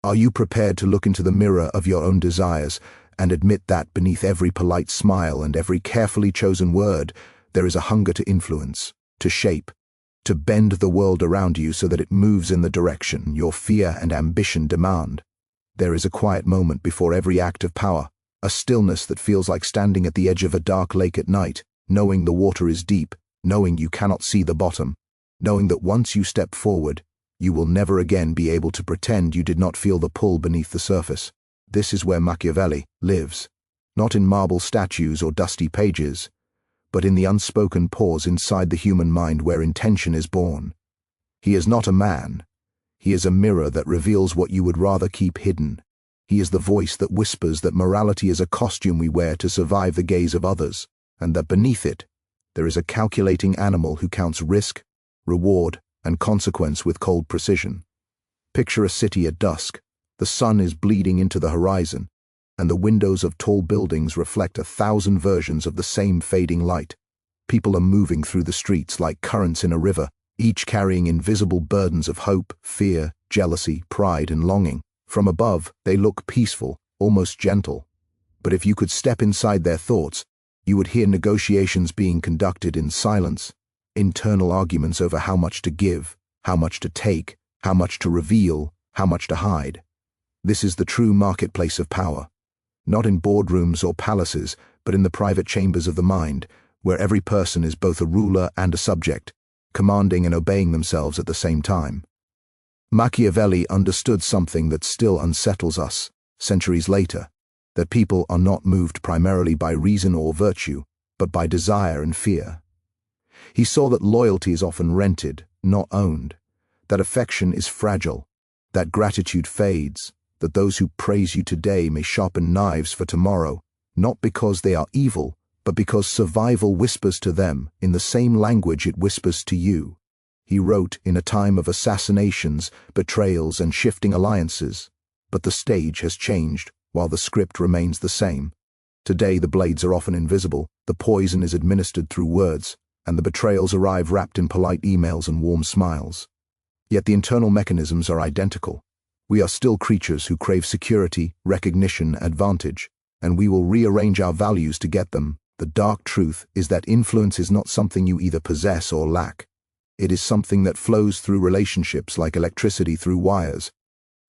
Are you prepared to look into the mirror of your own desires and admit that beneath every polite smile and every carefully chosen word, there is a hunger to influence, to shape, to bend the world around you so that it moves in the direction your fear and ambition demand? There is a quiet moment before every act of power, a stillness that feels like standing at the edge of a dark lake at night, knowing the water is deep, knowing you cannot see the bottom, knowing that once you step forward, you will never again be able to pretend you did not feel the pull beneath the surface. This is where Machiavelli lives, not in marble statues or dusty pages, but in the unspoken pause inside the human mind where intention is born. He is not a man. He is a mirror that reveals what you would rather keep hidden. He is the voice that whispers that morality is a costume we wear to survive the gaze of others, and that beneath it, there is a calculating animal who counts risk, reward, and consequence with cold precision. Picture a city at dusk. The sun is bleeding into the horizon, and the windows of tall buildings reflect 1,000 versions of the same fading light. People are moving through the streets like currents in a river, each carrying invisible burdens of hope, fear, jealousy, pride, and longing. From above, they look peaceful, almost gentle. But if you could step inside their thoughts, you would hear negotiations being conducted in silence, internal arguments over how much to give, how much to take, how much to reveal, how much to hide. This is the true marketplace of power, not in boardrooms or palaces, but in the private chambers of the mind, where every person is both a ruler and a subject, commanding and obeying themselves at the same time. Machiavelli understood something that still unsettles us, centuries later, that people are not moved primarily by reason or virtue, but by desire and fear. He saw that loyalty is often rented, not owned, that affection is fragile, that gratitude fades, that those who praise you today may sharpen knives for tomorrow, not because they are evil, but because survival whispers to them in the same language it whispers to you. He wrote in a time of assassinations, betrayals, and shifting alliances, but the stage has changed while the script remains the same. Today the blades are often invisible, the poison is administered through words, and the betrayals arrive wrapped in polite emails and warm smiles. Yet the internal mechanisms are identical. We are still creatures who crave security, recognition, advantage, and we will rearrange our values to get them. The dark truth is that influence is not something you either possess or lack. It is something that flows through relationships like electricity through wires.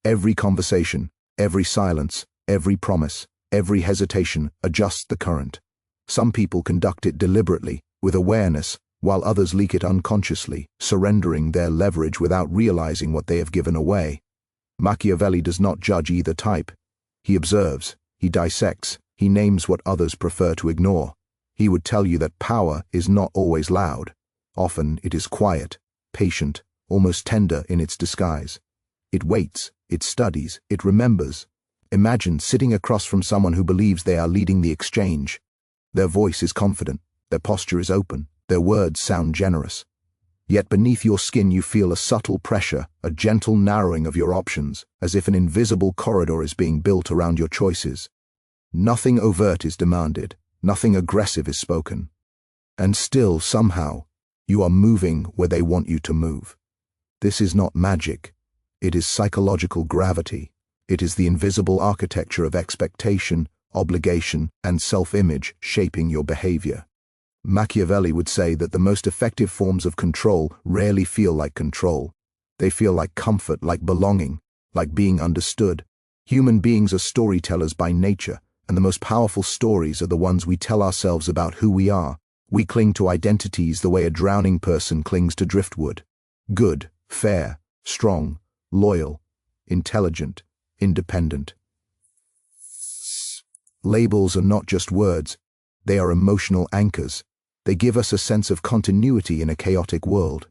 Every conversation, every silence, every promise, every hesitation adjusts the current. Some people conduct it deliberately, with awareness, while others leak it unconsciously, surrendering their leverage without realizing what they have given away. Machiavelli does not judge either type. He observes, he dissects, he names what others prefer to ignore. He would tell you that power is not always loud. Often it is quiet, patient, almost tender in its disguise. It waits, it studies, it remembers. Imagine sitting across from someone who believes they are leading the exchange. Their voice is confident, their posture is open, their words sound generous. Yet beneath your skin you feel a subtle pressure, a gentle narrowing of your options, as if an invisible corridor is being built around your choices. Nothing overt is demanded, nothing aggressive is spoken. And still, somehow, you are moving where they want you to move. This is not magic. It is psychological gravity. It is the invisible architecture of expectation, obligation, and self-image shaping your behavior. Machiavelli would say that the most effective forms of control rarely feel like control. They feel like comfort, like belonging, like being understood. Human beings are storytellers by nature, and the most powerful stories are the ones we tell ourselves about who we are. We cling to identities the way a drowning person clings to driftwood. Good, fair, strong, loyal, intelligent, independent. Labels are not just words, they are emotional anchors. They give us a sense of continuity in a chaotic world.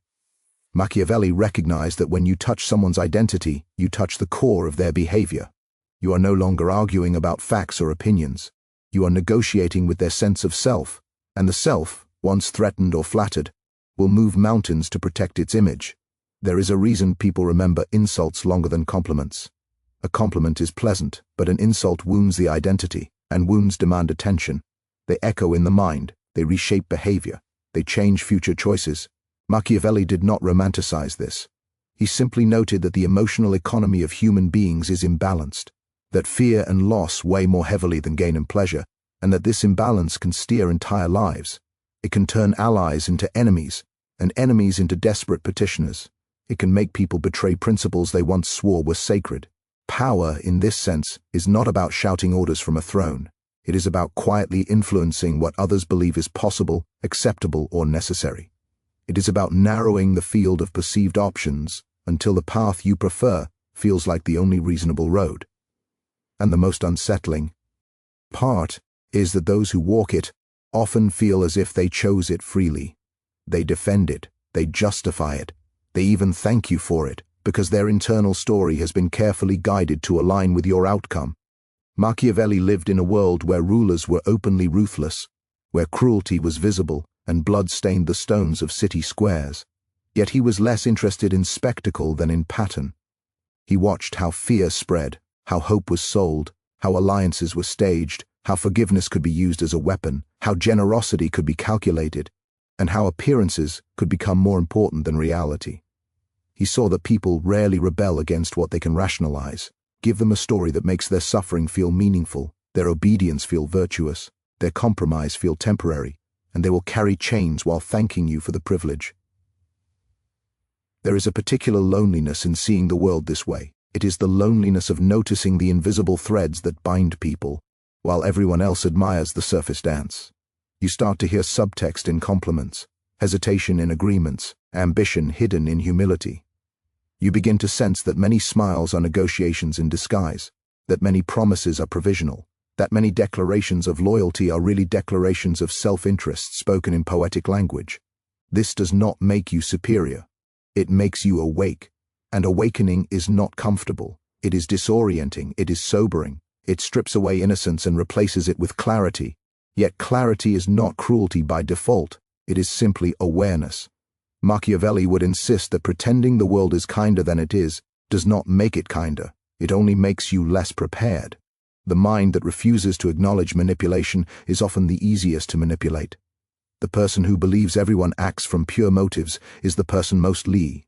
Machiavelli recognized that when you touch someone's identity, you touch the core of their behavior. You are no longer arguing about facts or opinions. You are negotiating with their sense of self, and the self, once threatened or flattered, will move mountains to protect its image. There is a reason people remember insults longer than compliments. A compliment is pleasant, but an insult wounds the identity, and wounds demand attention. They echo in the mind, they reshape behavior, they change future choices. Machiavelli did not romanticize this. He simply noted that the emotional economy of human beings is imbalanced, that fear and loss weigh more heavily than gain and pleasure, and that this imbalance can steer entire lives. It can turn allies into enemies, and enemies into desperate petitioners. It can make people betray principles they once swore were sacred. Power, in this sense, is not about shouting orders from a throne. It is about quietly influencing what others believe is possible, acceptable, or necessary. It is about narrowing the field of perceived options until the path you prefer feels like the only reasonable road. And the most unsettling part is that those who walk it often feel as if they chose it freely. They defend it, they justify it, they even thank you for it, because their internal story has been carefully guided to align with your outcome. Machiavelli lived in a world where rulers were openly ruthless, where cruelty was visible and blood stained the stones of city squares. Yet he was less interested in spectacle than in pattern. He watched how fear spread, how hope was sold, how alliances were staged, how forgiveness could be used as a weapon, how generosity could be calculated, and how appearances could become more important than reality. He saw that people rarely rebel against what they can rationalize. Give them a story that makes their suffering feel meaningful, their obedience feel virtuous, their compromise feel temporary, and they will carry chains while thanking you for the privilege. There is a particular loneliness in seeing the world this way. It is the loneliness of noticing the invisible threads that bind people, while everyone else admires the surface dance. You start to hear subtext in compliments, hesitation in agreements, ambition hidden in humility. You begin to sense that many smiles are negotiations in disguise, that many promises are provisional, that many declarations of loyalty are really declarations of self-interest spoken in poetic language. This does not make you superior. It makes you awake, and awakening is not comfortable. It is disorienting, it is sobering. It strips away innocence and replaces it with clarity. Yet clarity is not cruelty by default, it is simply awareness. Machiavelli would insist that pretending the world is kinder than it is does not make it kinder, it only makes you less prepared. The mind that refuses to acknowledge manipulation is often the easiest to manipulate. The person who believes everyone acts from pure motives is the person most likely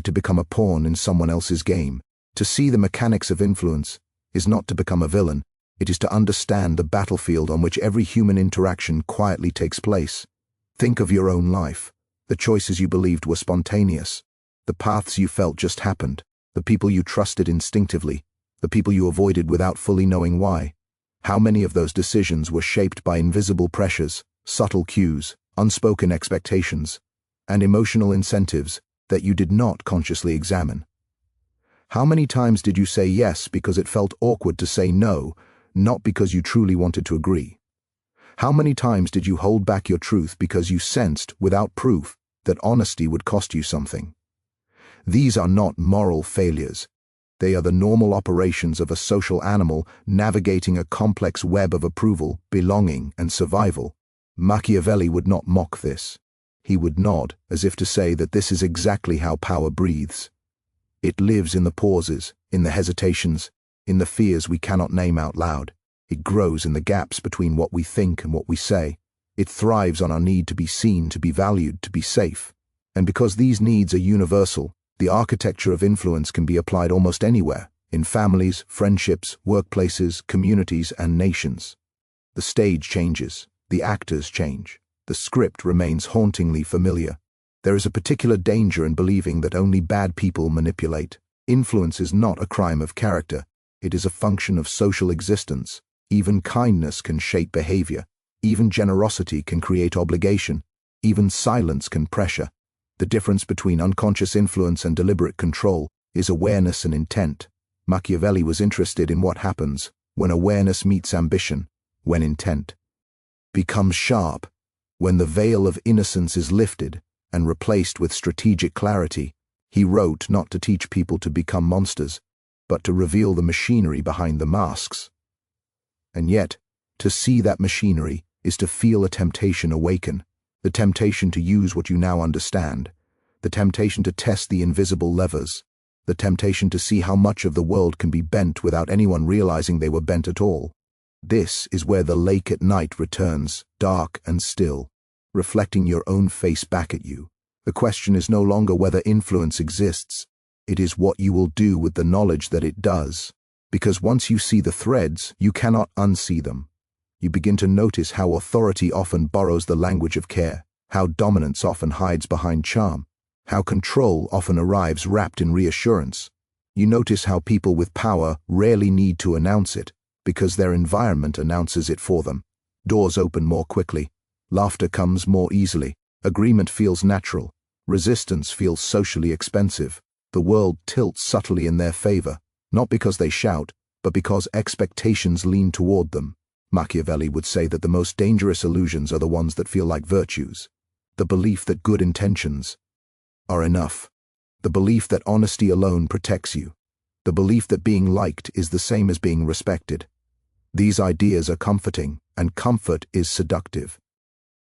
to become a pawn in someone else's game. To see the mechanics of influence is not to become a villain, it is to understand the battlefield on which every human interaction quietly takes place. Think of your own life. The choices you believed were spontaneous, the paths you felt just happened, the people you trusted instinctively, the people you avoided without fully knowing why. How many of those decisions were shaped by invisible pressures, subtle cues, unspoken expectations, and emotional incentives that you did not consciously examine? How many times did you say yes because it felt awkward to say no, not because you truly wanted to agree? How many times did you hold back your truth because you sensed, without proof, that honesty would cost you something? These are not moral failures. They are the normal operations of a social animal navigating a complex web of approval, belonging, and survival. Machiavelli would not mock this. He would nod, as if to say that this is exactly how power breathes. It lives in the pauses, in the hesitations, in the fears we cannot name out loud. It grows in the gaps between what we think and what we say. It thrives on our need to be seen, to be valued, to be safe. And because these needs are universal, the architecture of influence can be applied almost anywhere, in families, friendships, workplaces, communities, and nations. The stage changes, the actors change, the script remains hauntingly familiar. There is a particular danger in believing that only bad people manipulate. Influence is not a crime of character, it is a function of social existence. Even kindness can shape behavior. Even generosity can create obligation. Even silence can pressure. The difference between unconscious influence and deliberate control is awareness and intent. Machiavelli was interested in what happens when awareness meets ambition, when intent becomes sharp, when the veil of innocence is lifted and replaced with strategic clarity. He wrote not to teach people to become monsters, but to reveal the machinery behind the masks. And yet, to see that machinery is to feel a temptation awaken, the temptation to use what you now understand, the temptation to test the invisible levers, the temptation to see how much of the world can be bent without anyone realizing they were bent at all. This is where the lake at night returns, dark and still, reflecting your own face back at you, The question is no longer whether influence exists. It is what you will do with the knowledge that it does. Because once you see the threads, you cannot unsee them. You begin to notice how authority often borrows the language of care, how dominance often hides behind charm, how control often arrives wrapped in reassurance. You notice how people with power rarely need to announce it, because their environment announces it for them. Doors open more quickly, laughter comes more easily, agreement feels natural, resistance feels socially expensive. The world tilts subtly in their favor, not because they shout, but because expectations lean toward them. Machiavelli would say that the most dangerous illusions are the ones that feel like virtues. The belief that good intentions are enough. The belief that honesty alone protects you. The belief that being liked is the same as being respected. These ideas are comforting, and comfort is seductive.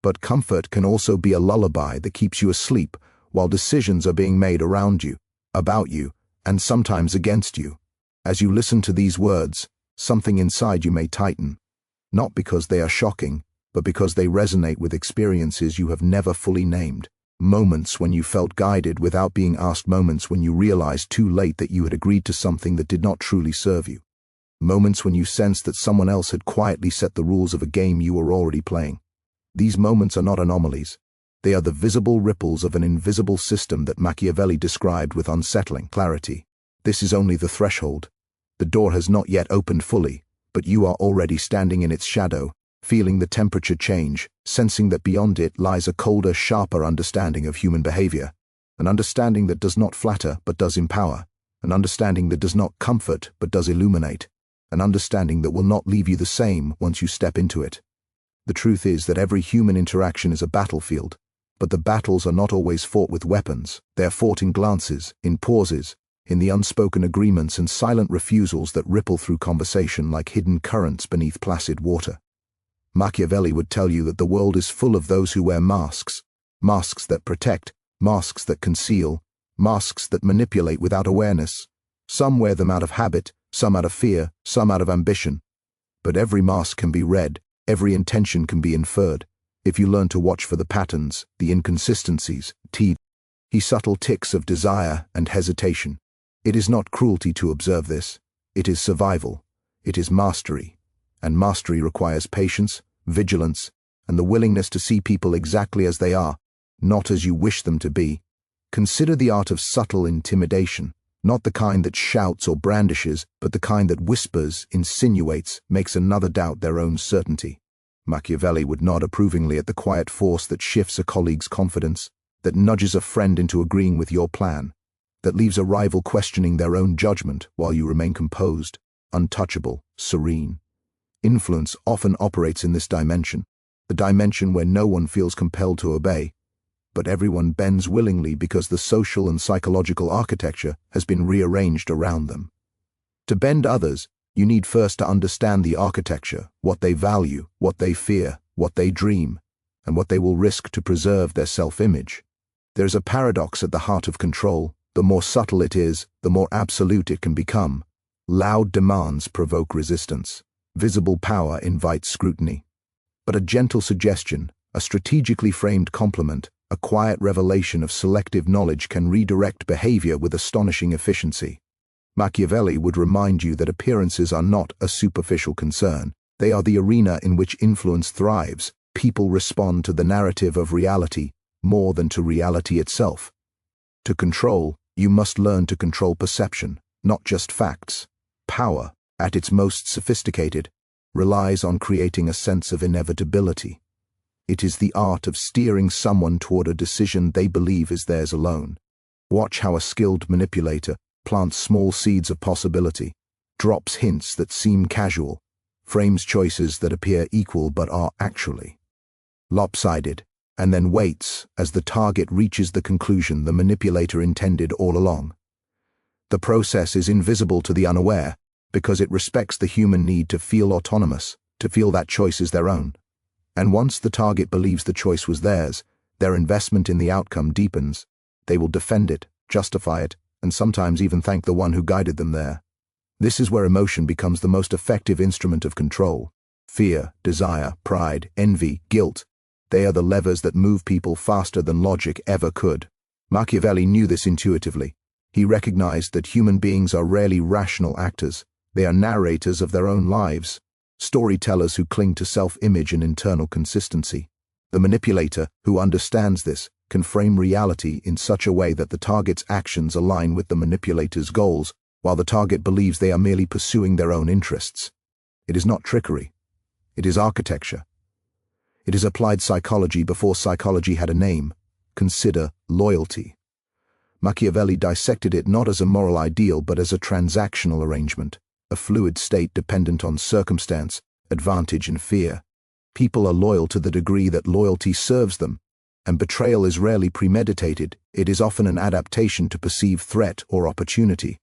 But comfort can also be a lullaby that keeps you asleep while decisions are being made around you, about you, and sometimes against you. As you listen to these words, something inside you may tighten, not because they are shocking, but because they resonate with experiences you have never fully named. Moments when you felt guided without being asked, moments when you realized too late that you had agreed to something that did not truly serve you. Moments when you sensed that someone else had quietly set the rules of a game you were already playing. These moments are not anomalies. They are the visible ripples of an invisible system that Machiavelli described with unsettling clarity. This is only the threshold. The door has not yet opened fully, but you are already standing in its shadow, feeling the temperature change, sensing that beyond it lies a colder, sharper understanding of human behavior, an understanding that does not flatter but does empower, an understanding that does not comfort but does illuminate, an understanding that will not leave you the same once you step into it. The truth is that every human interaction is a battlefield, but the battles are not always fought with weapons. They are fought in glances, in pauses, in the unspoken agreements and silent refusals that ripple through conversation like hidden currents beneath placid water. Machiavelli would tell you that the world is full of those who wear masks, masks that protect, masks that conceal, masks that manipulate without awareness. Some wear them out of habit, some out of fear, some out of ambition. But every mask can be read, every intention can be inferred, if you learn to watch for the patterns, the inconsistencies, the subtle ticks of desire and hesitation. It is not cruelty to observe this. It is survival. It is mastery. And mastery requires patience, vigilance, and the willingness to see people exactly as they are, not as you wish them to be. Consider the art of subtle intimidation, not the kind that shouts or brandishes, but the kind that whispers, insinuates, makes another doubt their own certainty. Machiavelli would nod approvingly at the quiet force that shifts a colleague's confidence, that nudges a friend into agreeing with your plan, that leaves a rival questioning their own judgment while you remain composed, untouchable, serene. Influence often operates in this dimension, the dimension where no one feels compelled to obey, but everyone bends willingly because the social and psychological architecture has been rearranged around them. To bend others, you need first to understand the architecture, what they value, what they fear, what they dream, and what they will risk to preserve their self-image. There is a paradox at the heart of control. The more subtle it is, the more absolute it can become. Loud demands provoke resistance. Visible power invites scrutiny. But a gentle suggestion, a strategically framed compliment, a quiet revelation of selective knowledge can redirect behavior with astonishing efficiency. Machiavelli would remind you that appearances are not a superficial concern. They are the arena in which influence thrives. People respond to the narrative of reality more than to reality itself. To control, you must learn to control perception, not just facts. Power, at its most sophisticated, relies on creating a sense of inevitability. It is the art of steering someone toward a decision they believe is theirs alone. Watch how a skilled manipulator plants small seeds of possibility, drops hints that seem casual, frames choices that appear equal but are actually lopsided, and then waits as the target reaches the conclusion the manipulator intended all along. The process is invisible to the unaware because it respects the human need to feel autonomous, to feel that choice is their own. And once the target believes the choice was theirs, their investment in the outcome deepens. They will defend it, justify it, and sometimes even thank the one who guided them there. This is where emotion becomes the most effective instrument of control. Fear, desire, pride, envy, guilt, they are the levers that move people faster than logic ever could. Machiavelli knew this intuitively. He recognized that human beings are rarely rational actors. They are narrators of their own lives, storytellers who cling to self-image and internal consistency. The manipulator, who understands this, can frame reality in such a way that the target's actions align with the manipulator's goals, while the target believes they are merely pursuing their own interests. It is not trickery. It is architecture. It is applied psychology before psychology had a name. Consider loyalty. Machiavelli dissected it not as a moral ideal but as a transactional arrangement, a fluid state dependent on circumstance, advantage and fear. People are loyal to the degree that loyalty serves them, and betrayal is rarely premeditated. It is often an adaptation to perceived threat or opportunity.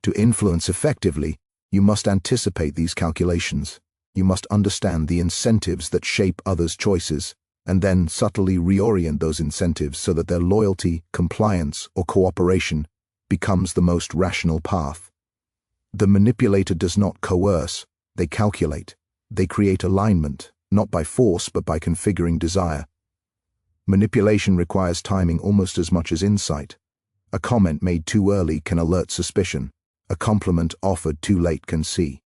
To influence effectively, you must anticipate these calculations. You must understand the incentives that shape others' choices, and then subtly reorient those incentives so that their loyalty, compliance, or cooperation becomes the most rational path. The manipulator does not coerce, they calculate. They create alignment, not by force but by configuring desire. Manipulation requires timing almost as much as insight. A comment made too early can alert suspicion. A compliment offered too late can see.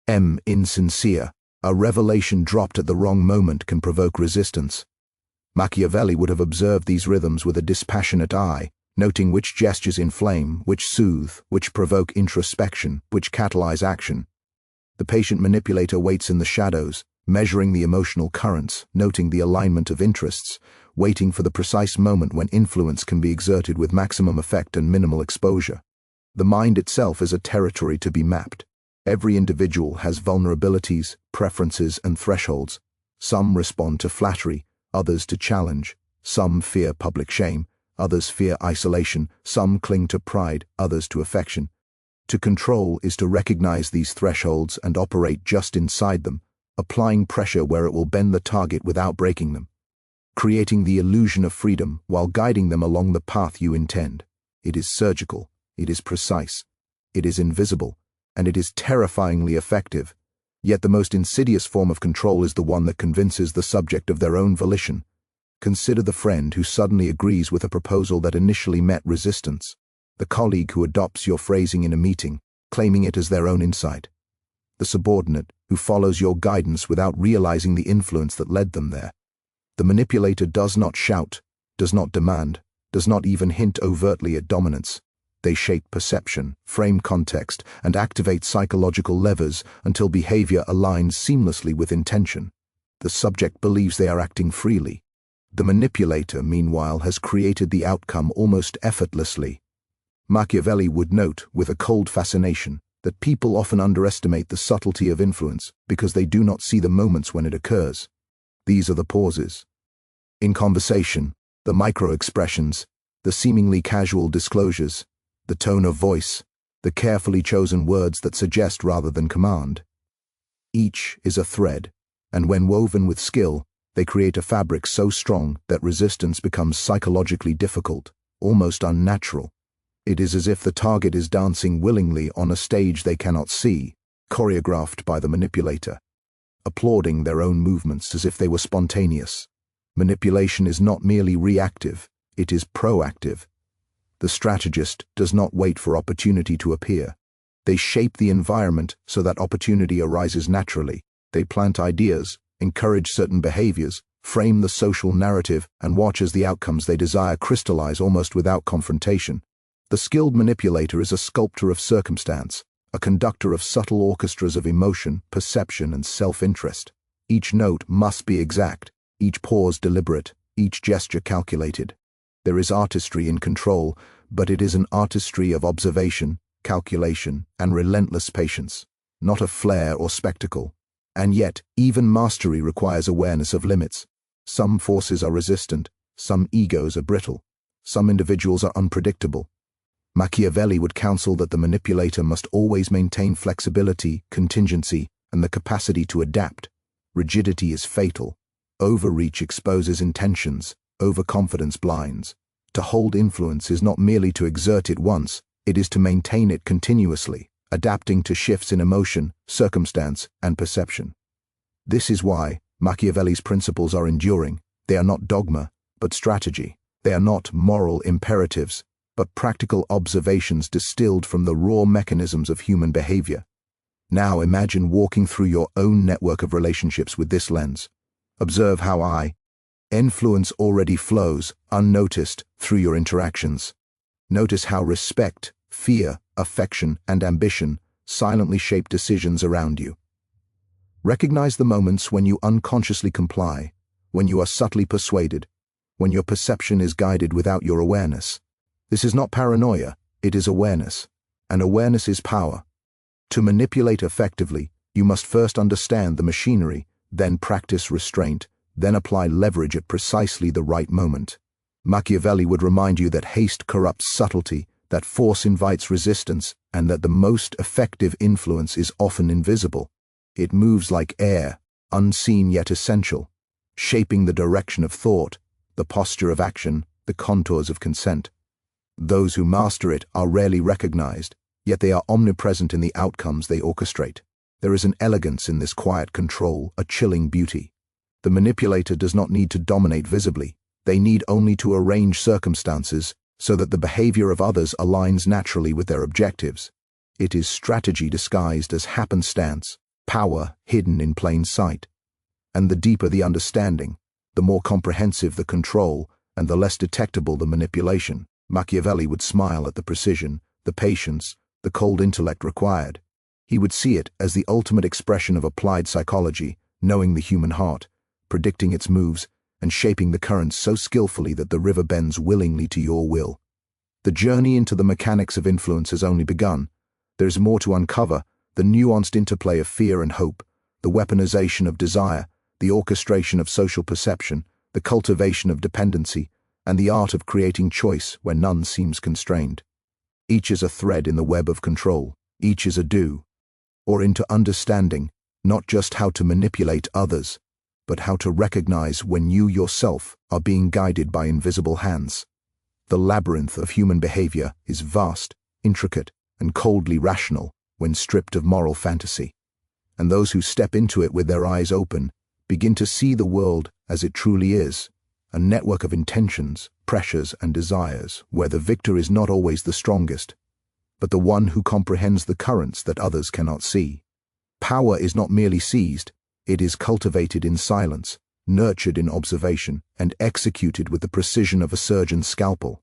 Insincere. A revelation dropped at the wrong moment can provoke resistance. Machiavelli would have observed these rhythms with a dispassionate eye, noting which gestures inflame, which soothe, which provoke introspection, which catalyze action. The patient manipulator waits in the shadows, measuring the emotional currents, noting the alignment of interests, waiting for the precise moment when influence can be exerted with maximum effect and minimal exposure. The mind itself is a territory to be mapped. Every individual has vulnerabilities, preferences, and thresholds. Some respond to flattery, others to challenge. Some fear public shame, others fear isolation. Some cling to pride, others to affection. To control is to recognize these thresholds and operate just inside them, applying pressure where it will bend the target without breaking them, creating the illusion of freedom while guiding them along the path you intend. It is surgical, it is precise, it is invisible, and it is terrifyingly effective. Yet the most insidious form of control is the one that convinces the subject of their own volition. Consider the friend who suddenly agrees with a proposal that initially met resistance, the colleague who adopts your phrasing in a meeting, claiming it as their own insight, the subordinate who follows your guidance without realizing the influence that led them there. The manipulator does not shout, does not demand, does not even hint overtly at dominance. They shape perception, frame context, and activate psychological levers until behavior aligns seamlessly with intention. The subject believes they are acting freely. The manipulator, meanwhile, has created the outcome almost effortlessly. Machiavelli would note, with a cold fascination, that people often underestimate the subtlety of influence because they do not see the moments when it occurs. These are the pauses. In conversation, the micro-expressions, the seemingly casual disclosures, the tone of voice, the carefully chosen words that suggest rather than command. Each is a thread, and when woven with skill, they create a fabric so strong that resistance becomes psychologically difficult, almost unnatural. It is as if the target is dancing willingly on a stage they cannot see, choreographed by the manipulator, applauding their own movements as if they were spontaneous. Manipulation is not merely reactive, it is proactive. The strategist does not wait for opportunity to appear. They shape the environment so that opportunity arises naturally. They plant ideas, encourage certain behaviors, frame the social narrative, and watch as the outcomes they desire crystallize almost without confrontation. The skilled manipulator is a sculptor of circumstance, a conductor of subtle orchestras of emotion, perception, and self-interest. Each note must be exact, each pause deliberate, each gesture calculated. There is artistry in control, but it is an artistry of observation, calculation, and relentless patience, not of flair or spectacle. And yet, even mastery requires awareness of limits. Some forces are resistant, some egos are brittle, some individuals are unpredictable. Machiavelli would counsel that the manipulator must always maintain flexibility, contingency, and the capacity to adapt. Rigidity is fatal. Overreach exposes intentions. Overconfidence blinds. To hold influence is not merely to exert it once, it is to maintain it continuously, adapting to shifts in emotion, circumstance, and perception. This is why Machiavelli's principles are enduring. They are not dogma, but strategy. They are not moral imperatives, but practical observations distilled from the raw mechanisms of human behavior. Now imagine walking through your own network of relationships with this lens. Observe how influence already flows, unnoticed, through your interactions. Notice how respect, fear, affection, and ambition silently shape decisions around you. Recognize the moments when you unconsciously comply, when you are subtly persuaded, when your perception is guided without your awareness. This is not paranoia, it is awareness. And awareness is power. To manipulate effectively, you must first understand the machinery, then practice restraint, then apply leverage at precisely the right moment. Machiavelli would remind you that haste corrupts subtlety, that force invites resistance, and that the most effective influence is often invisible. It moves like air, unseen yet essential, shaping the direction of thought, the posture of action, the contours of consent. Those who master it are rarely recognized, yet they are omnipresent in the outcomes they orchestrate. There is an elegance in this quiet control, a chilling beauty. The manipulator does not need to dominate visibly. They need only to arrange circumstances so that the behavior of others aligns naturally with their objectives. It is strategy disguised as happenstance, power hidden in plain sight. And the deeper the understanding, the more comprehensive the control, and the less detectable the manipulation. Machiavelli would smile at the precision, the patience, the cold intellect required. He would see it as the ultimate expression of applied psychology, knowing the human heart, predicting its moves, and shaping the currents so skillfully that the river bends willingly to your will. The journey into the mechanics of influence has only begun. There is more to uncover, the nuanced interplay of fear and hope, the weaponization of desire, the orchestration of social perception, the cultivation of dependency, and the art of creating choice where none seems constrained. Each is a thread in the web of control, each is a or into understanding, not just how to manipulate others, but how to recognize when you yourself are being guided by invisible hands. The labyrinth of human behavior is vast, intricate, and coldly rational when stripped of moral fantasy. And those who step into it with their eyes open begin to see the world as it truly is, a network of intentions, pressures, and desires, where the victor is not always the strongest, but the one who comprehends the currents that others cannot see. Power is not merely seized, it is cultivated in silence, nurtured in observation, and executed with the precision of a surgeon's scalpel.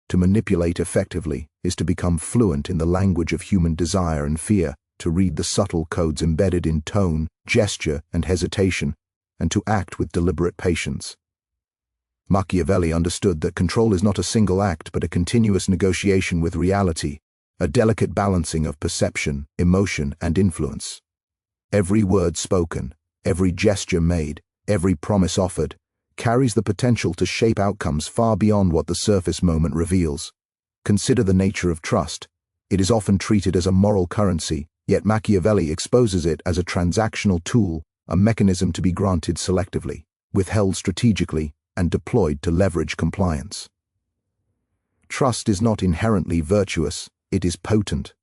To manipulate effectively is to become fluent in the language of human desire and fear, to read the subtle codes embedded in tone, gesture, and hesitation, and to act with deliberate patience. Machiavelli understood that control is not a single act but a continuous negotiation with reality, a delicate balancing of perception, emotion, and influence. Every word spoken, every gesture made, every promise offered, carries the potential to shape outcomes far beyond what the surface moment reveals. Consider the nature of trust. It is often treated as a moral currency, yet Machiavelli exposes it as a transactional tool, a mechanism to be granted selectively, withheld strategically, and deployed to leverage compliance. Trust is not inherently virtuous, it is potent.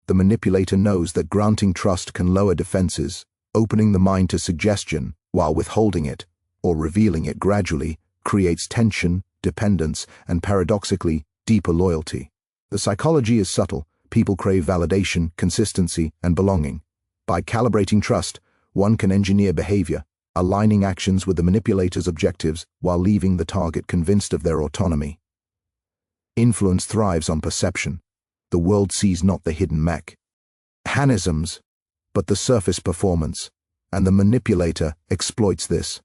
The manipulator knows that granting trust can lower defenses, opening the mind to suggestion, while withholding it, or revealing it gradually, creates tension, dependence, and paradoxically, deeper loyalty. The psychology is subtle. People crave validation, consistency, and belonging. By calibrating trust, one can engineer behavior, aligning actions with the manipulator's objectives while leaving the target convinced of their autonomy. Influence thrives on perception. The world sees not the hidden mechanisms, but the surface performance, and the manipulator exploits this.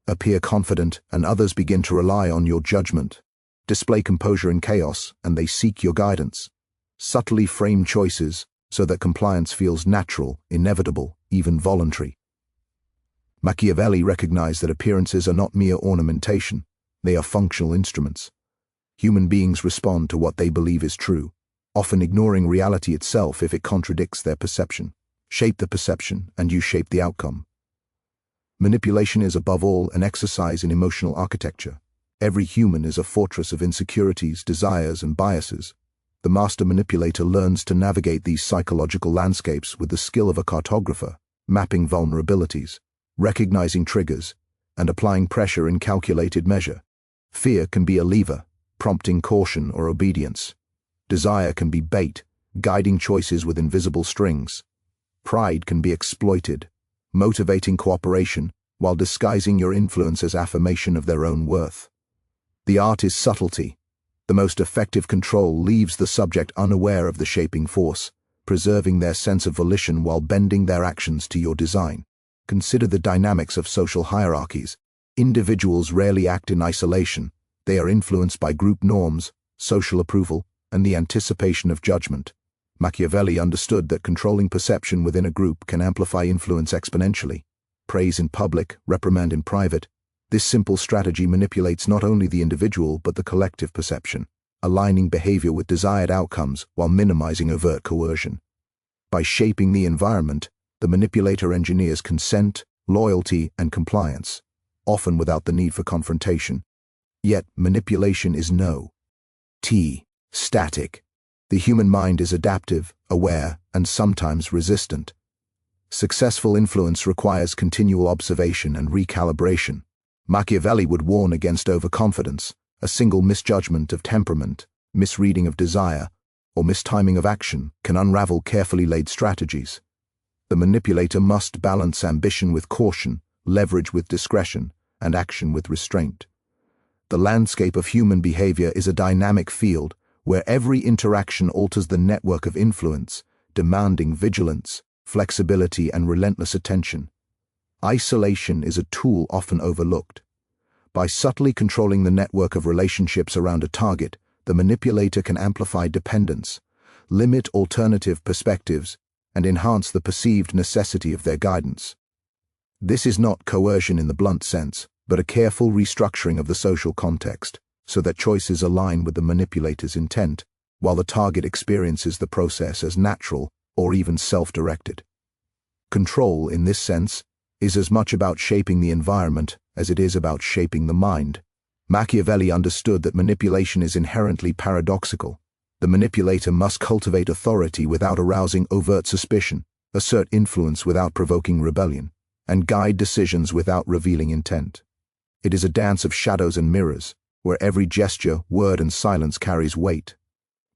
Appear confident, and others begin to rely on your judgment. Display composure in chaos, and they seek your guidance. Subtly frame choices so that compliance feels natural, inevitable, even voluntary. Machiavelli recognized that appearances are not mere ornamentation, they are functional instruments. Human beings respond to what they believe is true, often ignoring reality itself if it contradicts their perception. Shape the perception, and you shape the outcome. Manipulation is above all an exercise in emotional architecture. Every human is a fortress of insecurities, desires, and biases. The master manipulator learns to navigate these psychological landscapes with the skill of a cartographer, mapping vulnerabilities, recognizing triggers, and applying pressure in calculated measure. Fear can be a lever, prompting caution or obedience. Desire can be bait, guiding choices with invisible strings. Pride can be exploited, motivating cooperation while disguising your influence as affirmation of their own worth. The art is subtlety. The most effective control leaves the subject unaware of the shaping force, preserving their sense of volition while bending their actions to your design. Consider the dynamics of social hierarchies. Individuals rarely act in isolation. They are influenced by group norms, social approval, and the anticipation of judgment. Machiavelli understood that controlling perception within a group can amplify influence exponentially. Praise in public, reprimand in private. This simple strategy manipulates not only the individual but the collective perception, aligning behavior with desired outcomes while minimizing overt coercion. By shaping the environment, the manipulator engineers consent, loyalty, and compliance, often without the need for confrontation. Yet, manipulation is static. The human mind is adaptive, aware, and sometimes resistant. Successful influence requires continual observation and recalibration. Machiavelli would warn against overconfidence. A single misjudgment of temperament, misreading of desire, or mistiming of action can unravel carefully laid strategies. The manipulator must balance ambition with caution, leverage with discretion, and action with restraint. The landscape of human behavior is a dynamic field where every interaction alters the network of influence, demanding vigilance, flexibility, and relentless attention. Isolation is a tool often overlooked. By subtly controlling the network of relationships around a target, the manipulator can amplify dependence, limit alternative perspectives, and enhance the perceived necessity of their guidance. This is not coercion in the blunt sense, but a careful restructuring of the social context, so that choices align with the manipulator's intent, while the target experiences the process as natural or even self-directed. Control, in this sense, is as much about shaping the environment as it is about shaping the mind. Machiavelli understood that manipulation is inherently paradoxical. The manipulator must cultivate authority without arousing overt suspicion, assert influence without provoking rebellion, and guide decisions without revealing intent. It is a dance of shadows and mirrors, where every gesture, word, and silence carries weight.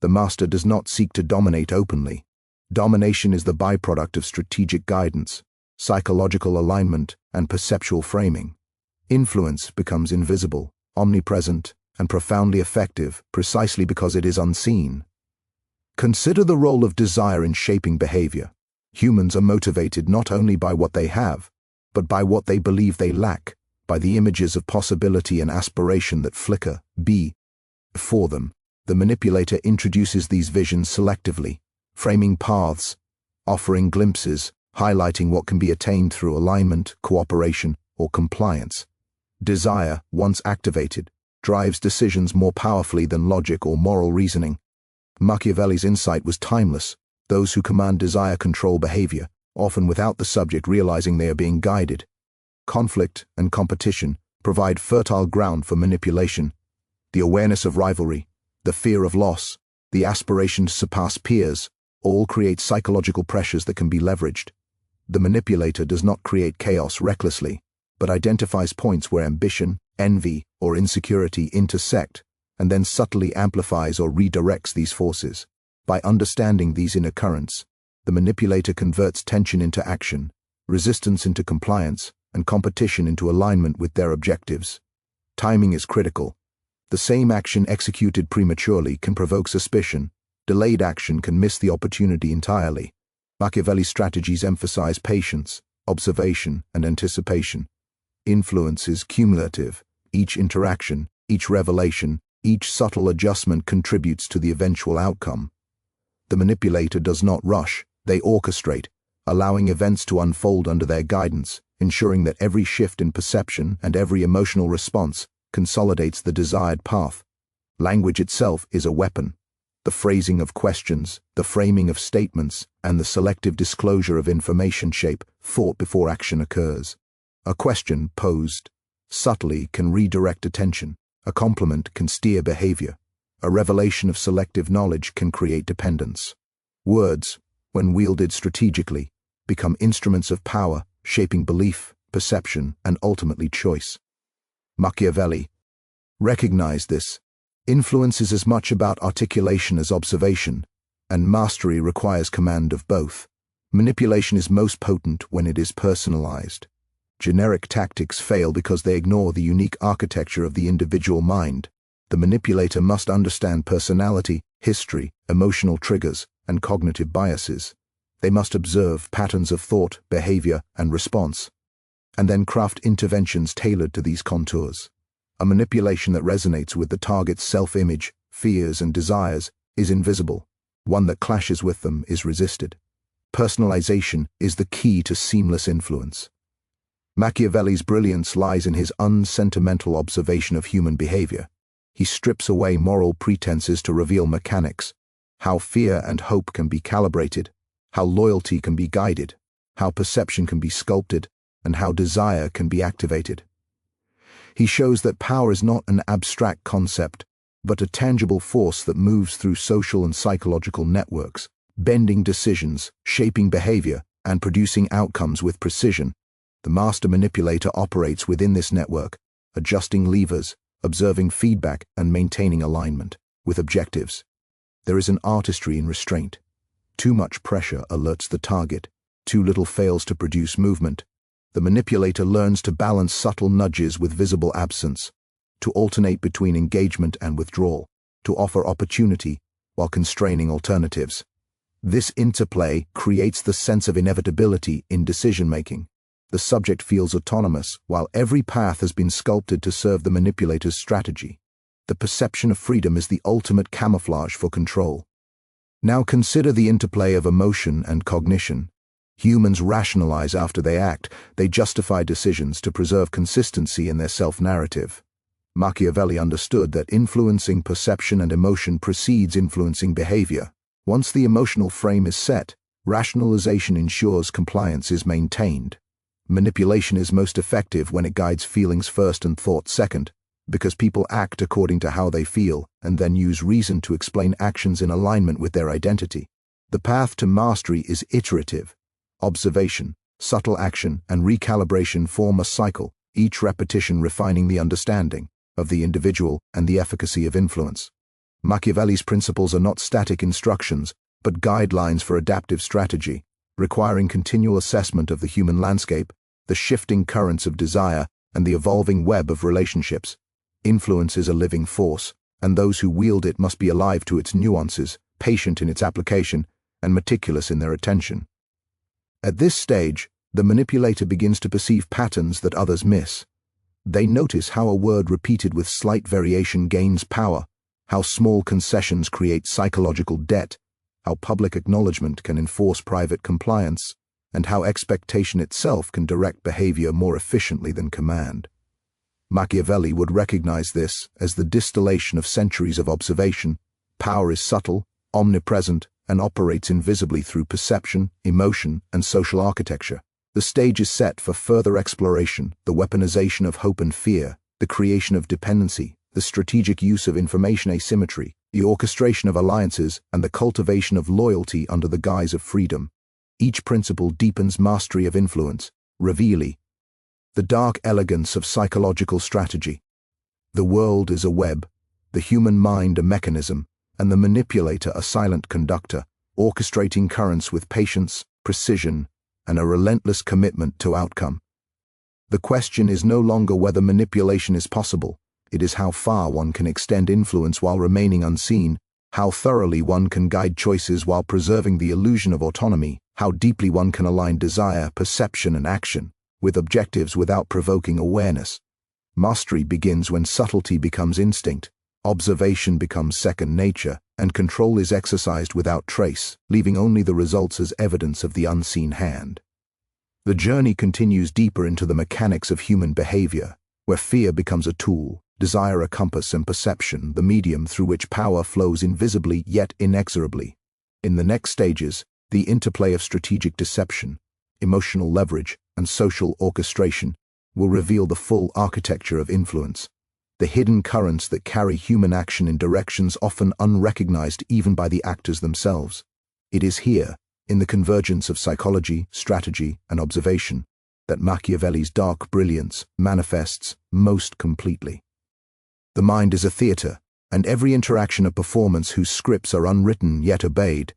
The master does not seek to dominate openly. Domination is the byproduct of strategic guidance, psychological alignment, and perceptual framing. Influence becomes invisible, omnipresent, and profoundly effective precisely because it is unseen. Consider the role of desire in shaping behavior. Humans are motivated not only by what they have, but by what they believe they lack, by the images of possibility and aspiration that flicker before them. The manipulator introduces these visions selectively, framing paths, offering glimpses, highlighting what can be attained through alignment, cooperation, or compliance. Desire, once activated, drives decisions more powerfully than logic or moral reasoning. Machiavelli's insight was timeless. Those who command desire control behavior, often without the subject realizing they are being guided. Conflict and competition provide fertile ground for manipulation. The awareness of rivalry, the fear of loss, the aspiration to surpass peers, all create psychological pressures that can be leveraged. The manipulator does not create chaos recklessly, but identifies points where ambition, envy, or insecurity intersect, and then subtly amplifies or redirects these forces. By understanding these inner currents, the manipulator converts tension into action, resistance into compliance, and competition into alignment with their objectives. Timing is critical. The same action executed prematurely can provoke suspicion. Delayed action can miss the opportunity entirely. Machiavelli's strategies emphasize patience, observation, and anticipation. Influence is cumulative. Each interaction, each revelation, each subtle adjustment contributes to the eventual outcome. The manipulator does not rush, they orchestrate, allowing events to unfold under their guidance, ensuring that every shift in perception and every emotional response consolidates the desired path. Language itself is a weapon. The phrasing of questions, the framing of statements, and the selective disclosure of information shape thought before action occurs. A question posed subtly can redirect attention. A compliment can steer behavior. A revelation of selective knowledge can create dependence. Words, when wielded strategically, become instruments of power, shaping belief, perception, and ultimately choice. Machiavelli, Recognize this. Influence is as much about articulation as observation, and mastery requires command of both. Manipulation is most potent when it is personalized. Generic tactics fail because they ignore the unique architecture of the individual mind. The manipulator must understand personality, history, emotional triggers, and cognitive biases. They must observe patterns of thought, behavior, and response, and then craft interventions tailored to these contours. A manipulation that resonates with the target's self-image, fears, and desires is invisible. One that clashes with them is resisted. Personalization is the key to seamless influence. Machiavelli's brilliance lies in his unsentimental observation of human behavior. He strips away moral pretenses to reveal mechanics, how fear and hope can be calibrated, how loyalty can be guided, how perception can be sculpted, and how desire can be activated. He shows that power is not an abstract concept, but a tangible force that moves through social and psychological networks, bending decisions, shaping behavior, and producing outcomes with precision. The master manipulator operates within this network, adjusting levers, observing feedback, and maintaining alignment with objectives. There is an artistry in restraint. Too much pressure alerts the target, too little fails to produce movement. The manipulator learns to balance subtle nudges with visible absence, to alternate between engagement and withdrawal, to offer opportunity while constraining alternatives. This interplay creates the sense of inevitability in decision-making. The subject feels autonomous, while every path has been sculpted to serve the manipulator's strategy. The perception of freedom is the ultimate camouflage for control. Now consider the interplay of emotion and cognition. Humans rationalize after they act. They justify decisions to preserve consistency in their self-narrative. Machiavelli understood that influencing perception and emotion precedes influencing behavior. Once the emotional frame is set, rationalization ensures compliance is maintained. Manipulation is most effective when it guides feelings first and thought second, because people act according to how they feel and then use reason to explain actions in alignment with their identity. The path to mastery is iterative. Observation, subtle action, and recalibration form a cycle, each repetition refining the understanding of the individual and the efficacy of influence. Machiavelli's principles are not static instructions, but guidelines for adaptive strategy, requiring continual assessment of the human landscape, the shifting currents of desire, and the evolving web of relationships. Influence is a living force, and those who wield it must be alive to its nuances, patient in its application, and meticulous in their attention. At this stage, the manipulator begins to perceive patterns that others miss. They notice how a word repeated with slight variation gains power, how small concessions create psychological debt, how public acknowledgement can enforce private compliance, and how expectation itself can direct behavior more efficiently than command. Machiavelli would recognize this as the distillation of centuries of observation. Power is subtle, omnipresent, and operates invisibly through perception, emotion, and social architecture. The stage is set for further exploration, the weaponization of hope and fear, the creation of dependency, the strategic use of information asymmetry, the orchestration of alliances, and the cultivation of loyalty under the guise of freedom. Each principle deepens mastery of influence, revealing the dark elegance of psychological strategy. The world is a web, the human mind a mechanism, and the manipulator a silent conductor, orchestrating currents with patience, precision, and a relentless commitment to outcome. The question is no longer whether manipulation is possible. It is how far one can extend influence while remaining unseen, how thoroughly one can guide choices while preserving the illusion of autonomy, how deeply one can align desire, perception, and action with objectives without provoking awareness. Mastery begins when subtlety becomes instinct, observation becomes second nature, and control is exercised without trace, leaving only the results as evidence of the unseen hand. The journey continues deeper into the mechanics of human behavior, where fear becomes a tool, desire a compass, and perception the medium through which power flows invisibly yet inexorably. In the next stages, the interplay of strategic deception, emotional leverage, and social orchestration will reveal the full architecture of influence, the hidden currents that carry human action in directions often unrecognized even by the actors themselves. It is here, in the convergence of psychology, strategy, and observation, that Machiavelli's dark brilliance manifests most completely. The mind is a theater, and every interaction a performance whose scripts are unwritten yet obeyed.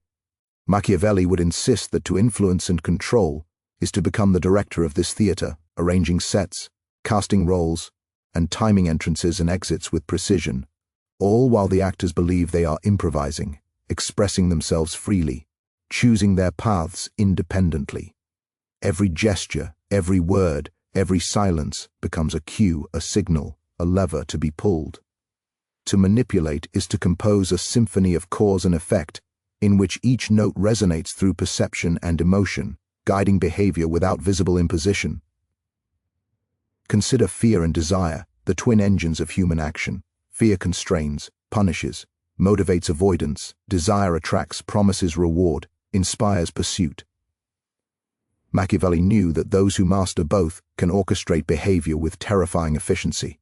Machiavelli would insist that to influence and control is to become the director of this theater, arranging sets, casting roles, and timing entrances and exits with precision, all while the actors believe they are improvising, expressing themselves freely, choosing their paths independently. Every gesture, every word, every silence becomes a cue, a signal, a lever to be pulled. To manipulate is to compose a symphony of cause and effect, in which each note resonates through perception and emotion, guiding behavior without visible imposition. Consider fear and desire, the twin engines of human action. Fear constrains, punishes, motivates avoidance; desire attracts, promises reward, inspires pursuit. Machiavelli knew that those who master both can orchestrate behavior with terrifying efficiency,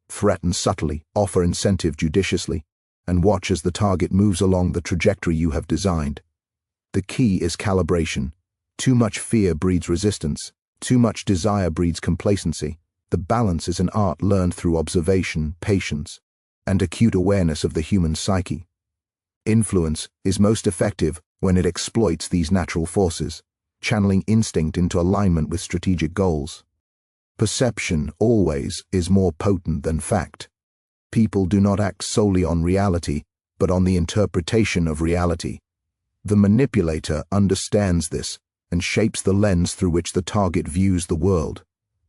threaten subtly, offer incentive judiciously, and watch as the target moves along the trajectory you have designed. The key is calibration. Too much fear breeds resistance. Too much desire breeds complacency. The balance is an art learned through observation, patience, and acute awareness of the human psyche. Influence is most effective when it exploits these natural forces, channeling instinct into alignment with strategic goals. Perception always is more potent than fact. People do not act solely on reality, but on the interpretation of reality. The manipulator understands this and shapes the lens through which the target views the world.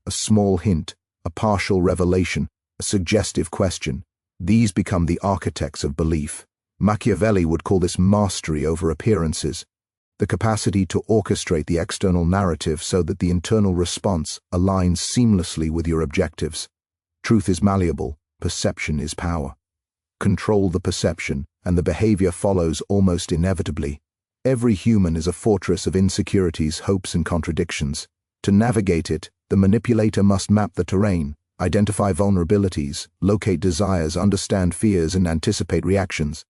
A small hint, a partial revelation, a suggestive question, these become the architects of belief. Machiavelli would call this mastery over appearances, the capacity to orchestrate the external narrative so that the internal response aligns seamlessly with your objectives. Truth is malleable, perception is power. Control the perception, and the behavior follows almost inevitably. Every human is a fortress of insecurities, hopes, and contradictions. To navigate it, the manipulator must map the terrain, identify vulnerabilities, locate desires, understand fears, and anticipate reactions.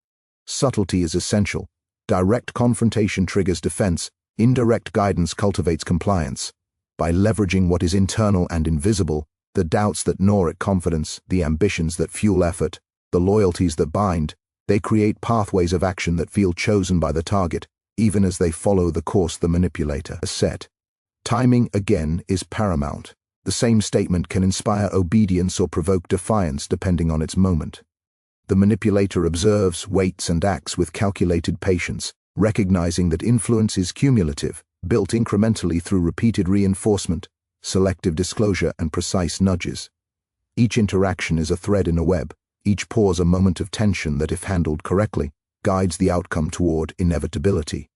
Subtlety is essential. Direct confrontation triggers defense, indirect guidance cultivates compliance. By leveraging what is internal and invisible, the doubts that gnaw at confidence, the ambitions that fuel effort, the loyalties that bind, they create pathways of action that feel chosen by the target, even as they follow the course the manipulator has set. Timing, again, is paramount. The same statement can inspire obedience or provoke defiance depending on its moment. The manipulator observes, waits, and acts with calculated patience, recognizing that influence is cumulative, built incrementally through repeated reinforcement, selective disclosure, and precise nudges. Each interaction is a thread in a web, each pause a moment of tension that, if handled correctly, guides the outcome toward inevitability.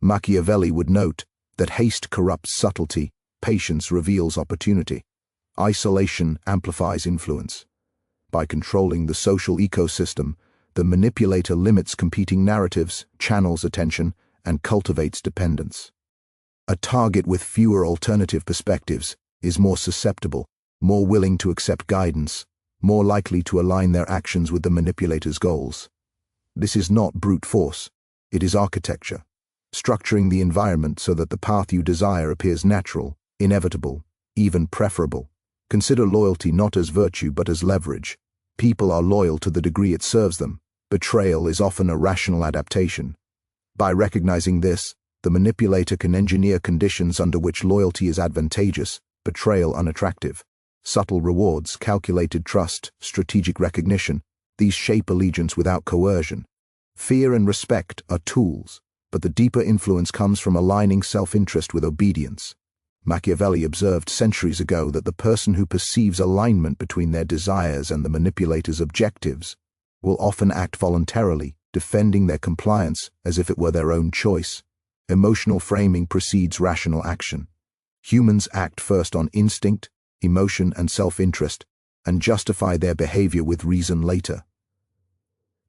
Machiavelli would note that haste corrupts subtlety, patience reveals opportunity, isolation amplifies influence. By controlling the social ecosystem, the manipulator limits competing narratives, channels attention, and cultivates dependence. A target with fewer alternative perspectives is more susceptible, more willing to accept guidance, more likely to align their actions with the manipulator's goals. This is not brute force, it is architecture, structuring the environment so that the path you desire appears natural, inevitable, even preferable. Consider loyalty not as virtue but as leverage. People are loyal to the degree it serves them. Betrayal is often a rational adaptation. By recognizing this, the manipulator can engineer conditions under which loyalty is advantageous, betrayal unattractive. Subtle rewards, calculated trust, strategic recognition, these shape allegiance without coercion. Fear and respect are tools, but the deeper influence comes from aligning self-interest with obedience. Machiavelli observed centuries ago that the person who perceives alignment between their desires and the manipulator's objectives will often act voluntarily, defending their compliance as if it were their own choice. Emotional framing precedes rational action. Humans act first on instinct, emotion, and self-interest, and justify their behavior with reason later.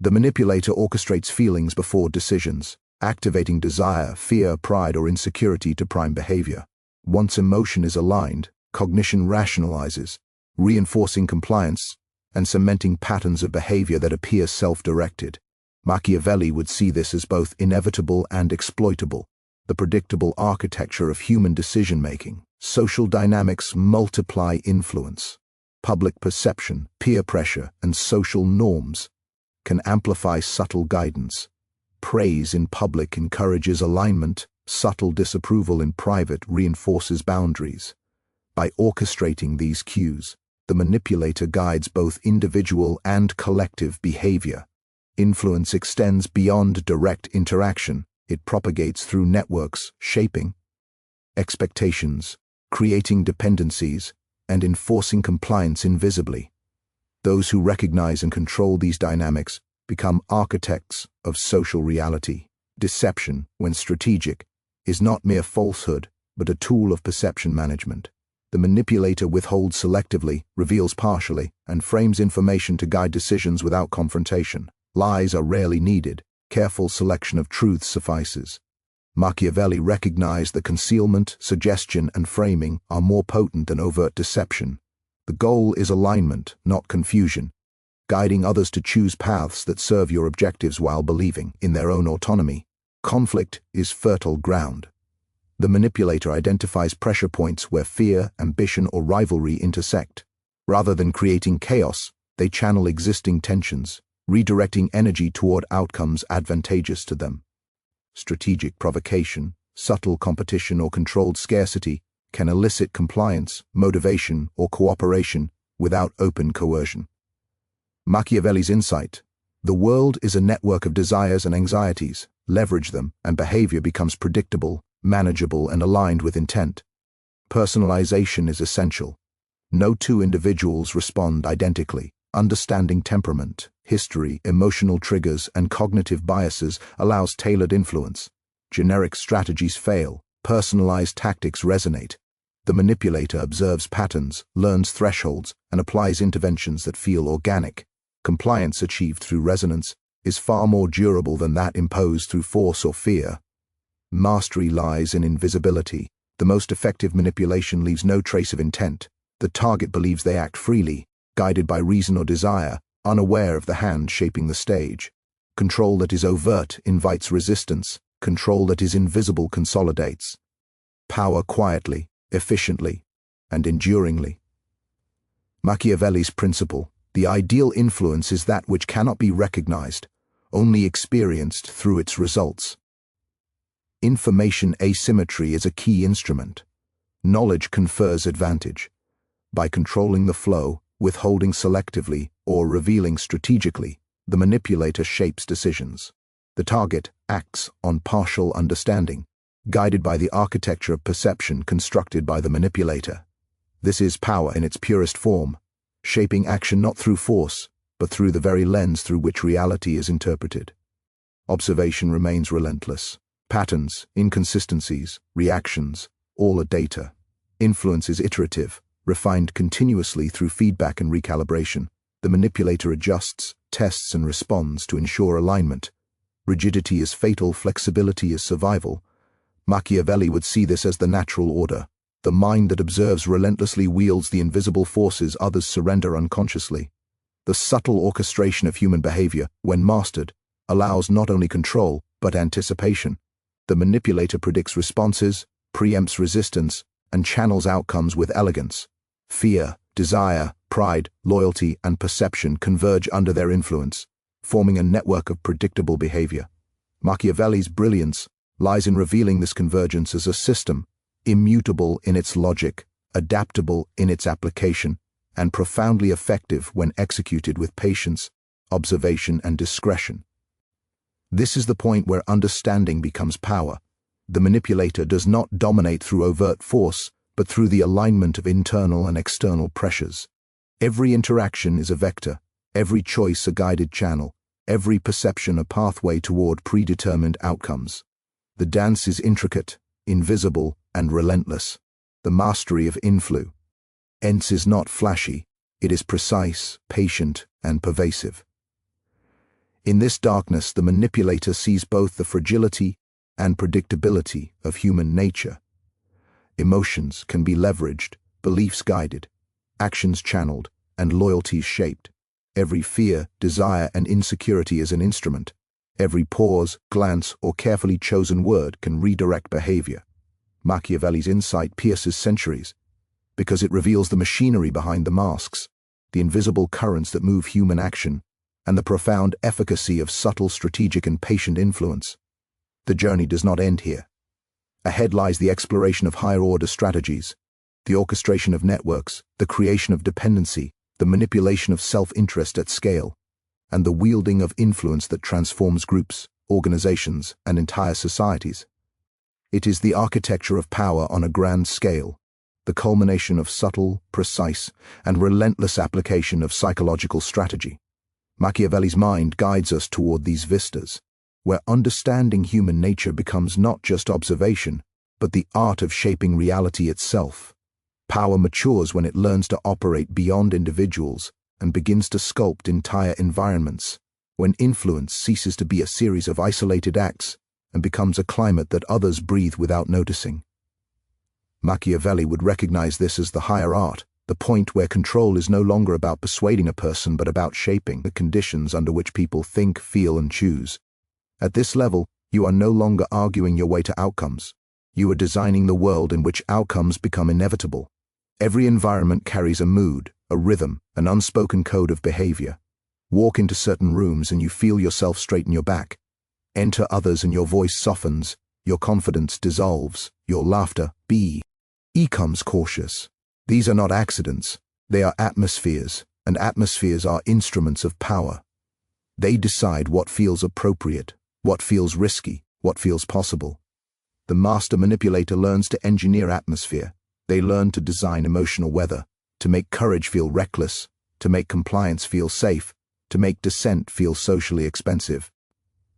The manipulator orchestrates feelings before decisions, activating desire, fear, pride, or insecurity to prime behavior. Once emotion is aligned, cognition rationalizes, reinforcing compliance and cementing patterns of behavior that appear self-directed. Machiavelli would see this as both inevitable and exploitable, the predictable architecture of human decision-making. Social dynamics multiply influence. public perception, peer pressure, and social norms can amplify subtle guidance. Praise in public encourages alignment, subtle disapproval in private reinforces boundaries. By orchestrating these cues, the manipulator guides both individual and collective behavior. Influence extends beyond direct interaction. It propagates through networks, shaping expectations, creating dependencies, and enforcing compliance invisibly. Those who recognize and control these dynamics become architects of social reality. Deception, when strategic, is not mere falsehood, but a tool of perception management. The manipulator withholds selectively, reveals partially, and frames information to guide decisions without confrontation. Lies are rarely needed. Careful selection of truths suffices. Machiavelli recognized that concealment, suggestion, and framing are more potent than overt deception. The goal is alignment, not confusion, guiding others to choose paths that serve your objectives while believing in their own autonomy. Conflict is fertile ground. The manipulator identifies pressure points where fear, ambition, or rivalry intersect. Rather than creating chaos, they channel existing tensions, redirecting energy toward outcomes advantageous to them. Strategic provocation, subtle competition, or controlled scarcity can elicit compliance, motivation, or cooperation without open coercion. Machiavelli's insight: the world is a network of desires and anxieties. Leverage them, and behavior becomes predictable, manageable, and aligned with intent. Personalization is essential. No two individuals respond identically. Understanding temperament, history, emotional triggers, and cognitive biases allows tailored influence. Generic strategies fail. Personalized tactics resonate. The manipulator observes patterns, learns thresholds, and applies interventions that feel organic. Compliance achieved through resonance is far more durable than that imposed through force or fear. Mastery lies in invisibility. The most effective manipulation leaves no trace of intent. The target believes they act freely, guided by reason or desire, unaware of the hand shaping the stage. Control that is overt invites resistance. Control that is invisible consolidates. Power quietly, efficiently, and enduringly. Machiavelli's principle: the ideal influence is that which cannot be recognized, only experienced through its results. Information asymmetry is a key instrument. Knowledge confers advantage. By controlling the flow, withholding selectively, or revealing strategically, the manipulator shapes decisions. The target acts on partial understanding, guided by the architecture of perception constructed by the manipulator. This is power in its purest form, shaping action not through force, but through the very lens through which reality is interpreted. Observation remains relentless. Patterns, inconsistencies, reactions, all are data. Influence is iterative, refined continuously through feedback and recalibration. The manipulator adjusts, tests, and responds to ensure alignment. Rigidity is fatal, flexibility is survival. Machiavelli would see this as the natural order. The mind that observes relentlessly wields the invisible forces others surrender unconsciously. The subtle orchestration of human behavior, when mastered, allows not only control, but anticipation. The manipulator predicts responses, preempts resistance, and channels outcomes with elegance. Fear, desire, pride, loyalty, and perception converge under their influence, forming a network of predictable behavior. Machiavelli's brilliance lies in revealing this convergence as a system, immutable in its logic, adaptable in its application, and profoundly effective when executed with patience, observation, and discretion. This is the point where understanding becomes power. The manipulator does not dominate through overt force, but through the alignment of internal and external pressures. Every interaction is a vector, every choice a guided channel, every perception a pathway toward predetermined outcomes. The dance is intricate, invisible, and relentless. The mastery of influence is not flashy, it is precise, patient, and pervasive. In this darkness, the manipulator sees both the fragility and predictability of human nature. Emotions can be leveraged, beliefs guided, actions channeled, and loyalties shaped. Every fear, desire, and insecurity is an instrument. Every pause, glance, or carefully chosen word can redirect behavior. Machiavelli's insight pierces centuries. because it reveals the machinery behind the masks, the invisible currents that move human action, and the profound efficacy of subtle strategic and patient influence. The journey does not end here. Ahead lies the exploration of higher-order strategies, the orchestration of networks, the creation of dependency, the manipulation of self-interest at scale, and the wielding of influence that transforms groups, organizations, and entire societies. It is the architecture of power on a grand scale, the culmination of subtle, precise, and relentless application of psychological strategy. Machiavelli's mind guides us toward these vistas, where understanding human nature becomes not just observation, but the art of shaping reality itself. Power matures when it learns to operate beyond individuals and begins to sculpt entire environments, when influence ceases to be a series of isolated acts and becomes a climate that others breathe without noticing. Machiavelli would recognize this as the higher art, the point where control is no longer about persuading a person but about shaping the conditions under which people think, feel, and choose. At this level, you are no longer arguing your way to outcomes. You are designing the world in which outcomes become inevitable. Every environment carries a mood, a rhythm, an unspoken code of behavior. Walk into certain rooms and you feel yourself straighten your back. Enter others and your voice softens, your confidence dissolves, your laughter becomes cautious. These are not accidents, they are atmospheres, and atmospheres are instruments of power. They decide what feels appropriate, what feels risky, what feels possible. The master manipulator learns to engineer atmosphere. They learn to design emotional weather, to make courage feel reckless, to make compliance feel safe, to make dissent feel socially expensive.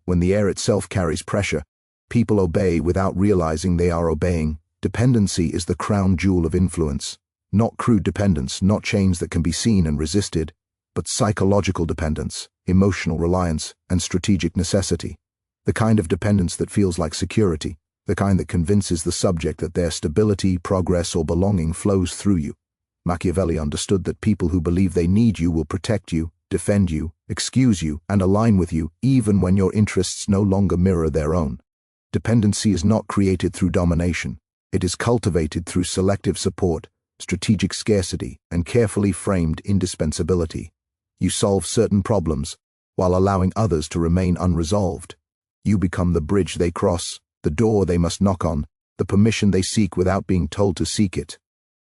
When the air itself carries pressure, people obey without realizing they are obeying. Dependency is the crown jewel of influence. Not crude dependence, not chains that can be seen and resisted, but psychological dependence, emotional reliance, and strategic necessity. The kind of dependence that feels like security, the kind that convinces the subject that their stability, progress, or belonging flows through you. Machiavelli understood that people who believe they need you will protect you, defend you, excuse you, and align with you, even when your interests no longer mirror their own. Dependency is not created through domination. It is cultivated through selective support, strategic scarcity, and carefully framed indispensability. You solve certain problems while allowing others to remain unresolved. You become the bridge they cross, the door they must knock on, the permission they seek without being told to seek it.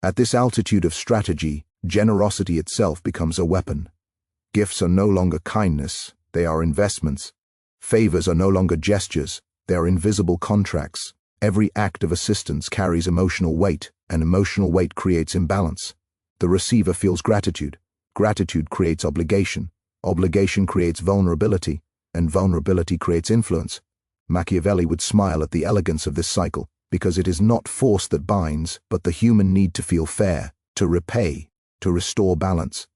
At this altitude of strategy, generosity itself becomes a weapon. Gifts are no longer kindness, they are investments. Favors are no longer gestures, they are invisible contracts. Every act of assistance carries emotional weight, and emotional weight creates imbalance. The receiver feels gratitude. Gratitude creates obligation. Obligation creates vulnerability, and vulnerability creates influence. Machiavelli would smile at the elegance of this cycle, because it is not force that binds, but the human need to feel fair, to repay, to restore balance.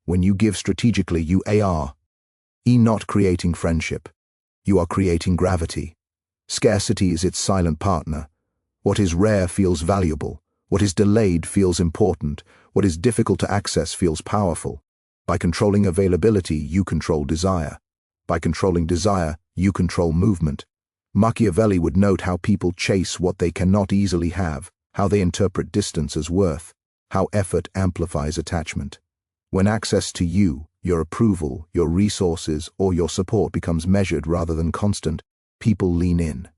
When you give strategically, you are not creating friendship. You are creating gravity. Scarcity is its silent partner. What is rare feels valuable. What is delayed feels important. What is difficult to access feels powerful. By controlling availability, you control desire. By controlling desire, you control movement. Machiavelli would note how people chase what they cannot easily have, how they interpret distance as worth, how effort amplifies attachment. When access to you, your approval, your resources, or your support becomes measured rather than constant, people lean in.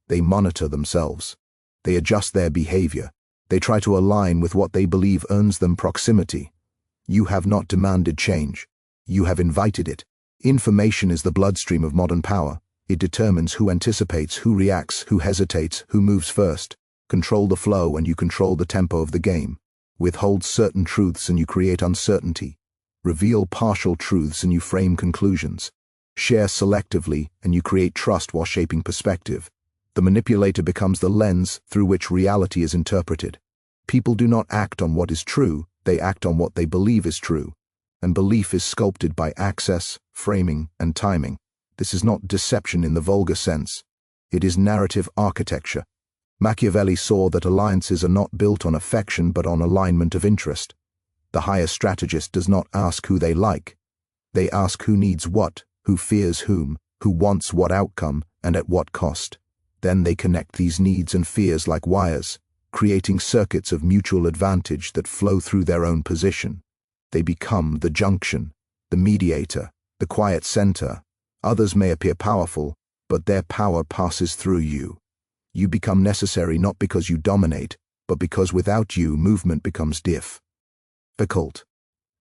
They monitor themselves. They adjust their behavior. They try to align with what they believe earns them proximity. You have not demanded change. You have invited it. Information is the bloodstream of modern power. It determines who anticipates, who reacts, who hesitates, who moves first. Control the flow and you control the tempo of the game. Withhold certain truths and you create uncertainty. Reveal partial truths and you frame conclusions. Share selectively and you create trust while shaping perspective. The manipulator becomes the lens through which reality is interpreted. People do not act on what is true, they act on what they believe is true. And belief is sculpted by access, framing, and timing. This is not deception in the vulgar sense. It is narrative architecture. Machiavelli saw that alliances are not built on affection but on alignment of interest. The higher strategist does not ask who they like. They ask who needs what, who fears whom, who wants what outcome, and at what cost. Then they connect these needs and fears like wires. creating circuits of mutual advantage that flow through their own position. They become the junction, the mediator, the quiet center. Others may appear powerful, but their power passes through you. You become necessary not because you dominate, but because without you, movement becomes difficult.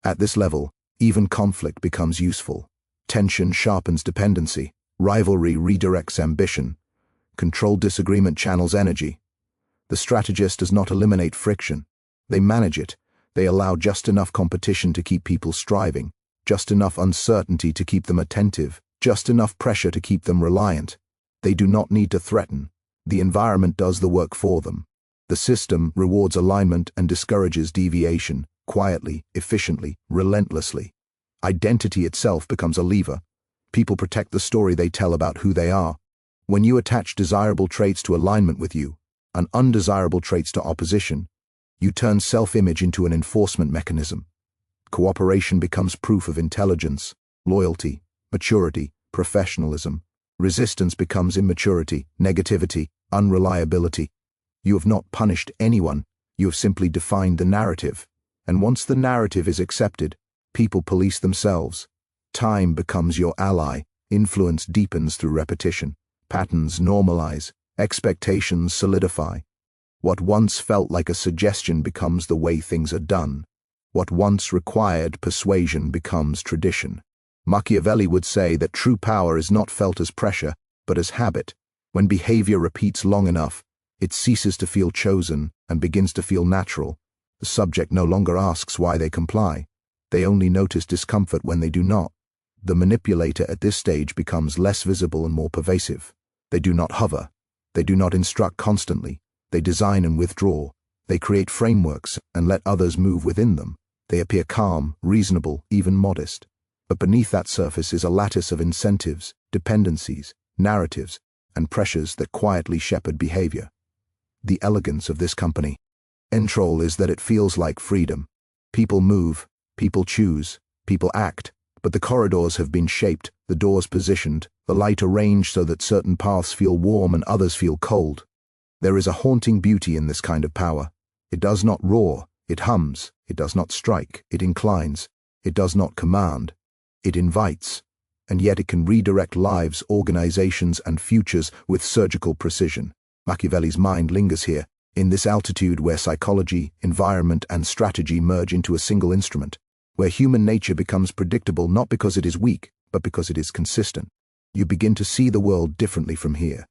At this level, even conflict becomes useful. Tension sharpens dependency. Rivalry redirects ambition. Controlled disagreement channels energy. The strategist does not eliminate friction. They manage it. They allow just enough competition to keep people striving, just enough uncertainty to keep them attentive, just enough pressure to keep them reliant. They do not need to threaten. The environment does the work for them. The system rewards alignment and discourages deviation, quietly, efficiently, relentlessly. Identity itself becomes a lever. People protect the story they tell about who they are. When you attach desirable traits to alignment with you, and undesirable traits to opposition, you turn self-image into an enforcement mechanism. Cooperation becomes proof of intelligence, loyalty, maturity, professionalism. Resistance becomes immaturity, negativity, unreliability. You have not punished anyone, you have simply defined the narrative. And once the narrative is accepted, people police themselves. Time becomes your ally, influence deepens through repetition, patterns normalize, expectations solidify. What once felt like a suggestion becomes the way things are done. What once required persuasion becomes tradition. Machiavelli would say that true power is not felt as pressure, but as habit. When behavior repeats long enough, it ceases to feel chosen and begins to feel natural. The subject no longer asks why they comply. They only notice discomfort when they do not. The manipulator at this stage becomes less visible and more pervasive. They do not hover. They do not instruct constantly. They design and withdraw. They create frameworks and let others move within them. They appear calm, reasonable, even modest. But beneath that surface is a lattice of incentives, dependencies, narratives, and pressures that quietly shepherd behavior. The elegance of this company control is that it feels like freedom. People move, people choose, people act, but the corridors have been shaped, the doors positioned, the light arranged so that certain paths feel warm and others feel cold. There is a haunting beauty in this kind of power. It does not roar, it hums, it does not strike, it inclines, it does not command, it invites, and yet it can redirect lives, organizations, and futures with surgical precision. Machiavelli's mind lingers here, in this altitude where psychology, environment, and strategy merge into a single instrument, where human nature becomes predictable not because it is weak, but because it is consistent. You begin to see the world differently from here.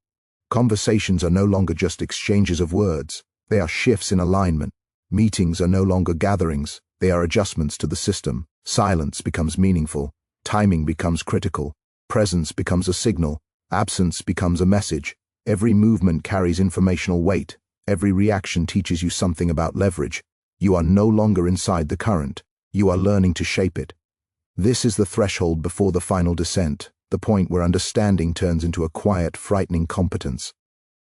Conversations are no longer just exchanges of words, they are shifts in alignment. Meetings are no longer gatherings, they are adjustments to the system. Silence becomes meaningful, timing becomes critical, presence becomes a signal, absence becomes a message. Every movement carries informational weight, every reaction teaches you something about leverage. You are no longer inside the current, you are learning to shape it. This is the threshold before the final descent, the point where understanding turns into a quiet, frightening competence.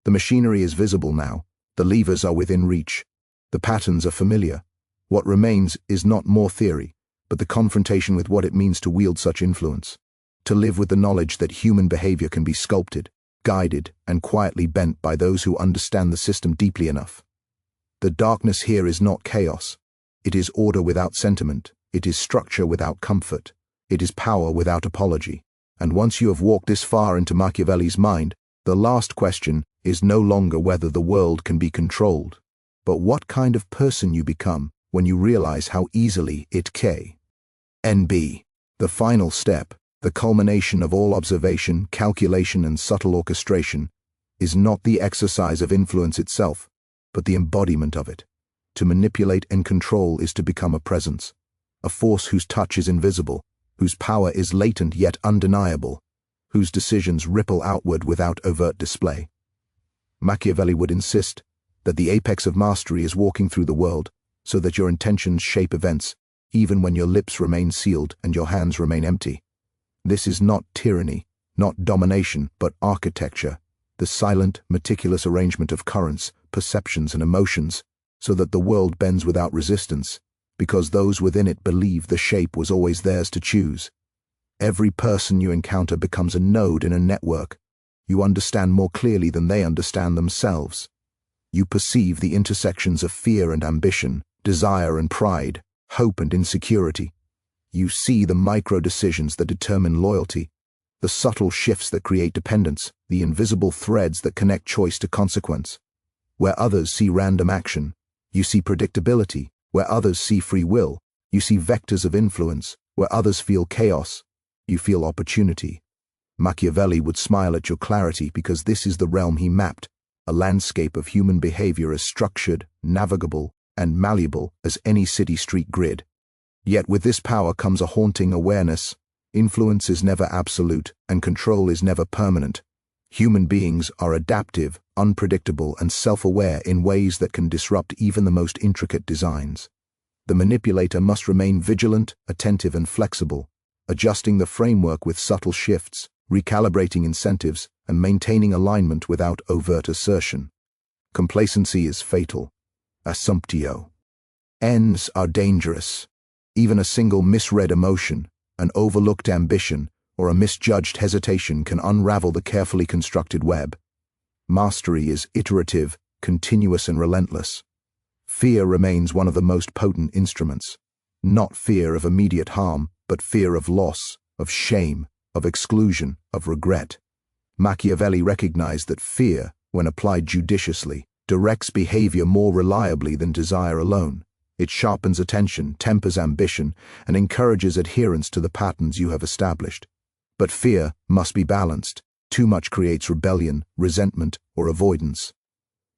The machinery is visible now, the levers are within reach, the patterns are familiar. What remains is not more theory, but the confrontation with what it means to wield such influence, to live with the knowledge that human behavior can be sculpted, guided, and quietly bent by those who understand the system deeply enough. The darkness here is not chaos. It is order without sentiment. It is structure without comfort. It is power without apology. And once you have walked this far into Machiavelli's mind, the last question is no longer whether the world can be controlled, but what kind of person you become when you realize how easily it can be. The final step, the culmination of all observation, calculation, and subtle orchestration, is not the exercise of influence itself, but the embodiment of it. To manipulate and control is to become a presence, a force whose touch is invisible, whose power is latent yet undeniable, whose decisions ripple outward without overt display. Machiavelli would insist that the apex of mastery is walking through the world so that your intentions shape events, even when your lips remain sealed and your hands remain empty. This is not tyranny, not domination, but architecture, the silent, meticulous arrangement of currents, perceptions, and emotions, so that the world bends without resistance, because those within it believe the shape was always theirs to choose. Every person you encounter becomes a node in a network. You understand more clearly than they understand themselves. You perceive the intersections of fear and ambition, desire and pride, hope and insecurity. You see the micro-decisions that determine loyalty, the subtle shifts that create dependence, the invisible threads that connect choice to consequence. Where others see random action, you see predictability. Where others see free will, you see vectors of influence. Where others feel chaos, you feel opportunity. Machiavelli would smile at your clarity because this is the realm he mapped, a landscape of human behavior as structured, navigable, and malleable as any city street grid. Yet with this power comes a haunting awareness. Influence is never absolute, and control is never permanent. Human beings are adaptive, unpredictable, and self-aware in ways that can disrupt even the most intricate designs. The manipulator must remain vigilant, attentive, and flexible, adjusting the framework with subtle shifts, recalibrating incentives, and maintaining alignment without overt assertion. Complacency is fatal. Assumptio. Ends are dangerous. Even a single misread emotion, an overlooked ambition, or a misjudged hesitation can unravel the carefully constructed web. Mastery is iterative, continuous, and relentless. Fear remains one of the most potent instruments. Not fear of immediate harm, but fear of loss, of shame, of exclusion, of regret. Machiavelli recognized that fear, when applied judiciously, directs behavior more reliably than desire alone. It sharpens attention, tempers ambition, and encourages adherence to the patterns you have established. But fear must be balanced. Too much creates rebellion, resentment, or avoidance.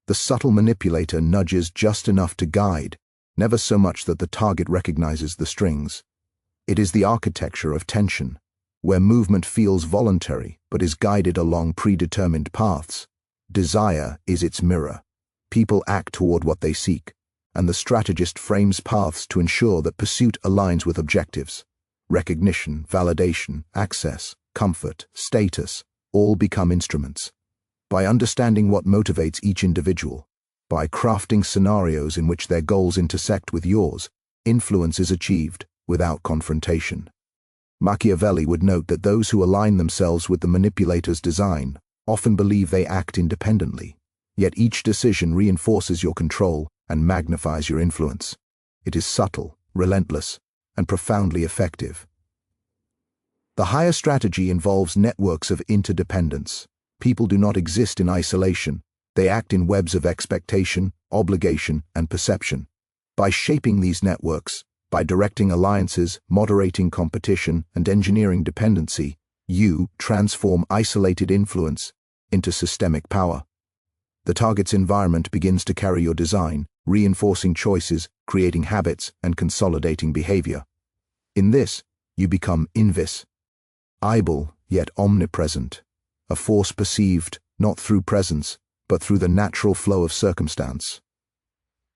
The subtle manipulator nudges just enough to guide, never so much that the target recognizes the strings. It is the architecture of tension, where movement feels voluntary but is guided along predetermined paths. Desire is its mirror. People act toward what they seek, and the strategist frames paths to ensure that pursuit aligns with objectives. Recognition, validation, access, comfort, status, all become instruments. By understanding what motivates each individual, by crafting scenarios in which their goals intersect with yours, influence is achieved without confrontation. Machiavelli would note that those who align themselves with the manipulator's design often believe they act independently, yet each decision reinforces your control and magnifies your influence. It is subtle, relentless, and profoundly effective. The higher strategy involves networks of interdependence. People do not exist in isolation. They act in webs of expectation, obligation, and perception. By shaping these networks, by directing alliances, moderating competition, and engineering dependency, you transform isolated influence into systemic power. The target's environment begins to carry your design, reinforcing choices, creating habits, and consolidating behavior. In this, you become invisible, yet omnipresent, a force perceived not through presence, but through the natural flow of circumstance.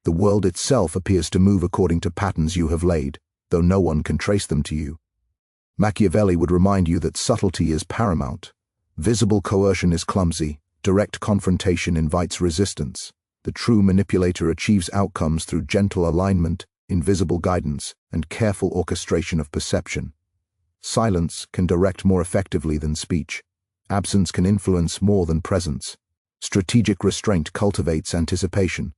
The world itself appears to move according to patterns you have laid, though no one can trace them to you. Machiavelli would remind you that subtlety is paramount. Visible coercion is clumsy. Direct confrontation invites resistance. The true manipulator achieves outcomes through gentle alignment, invisible guidance, and careful orchestration of perception. Silence can direct more effectively than speech. Absence can influence more than presence. Strategic restraint cultivates anticipation.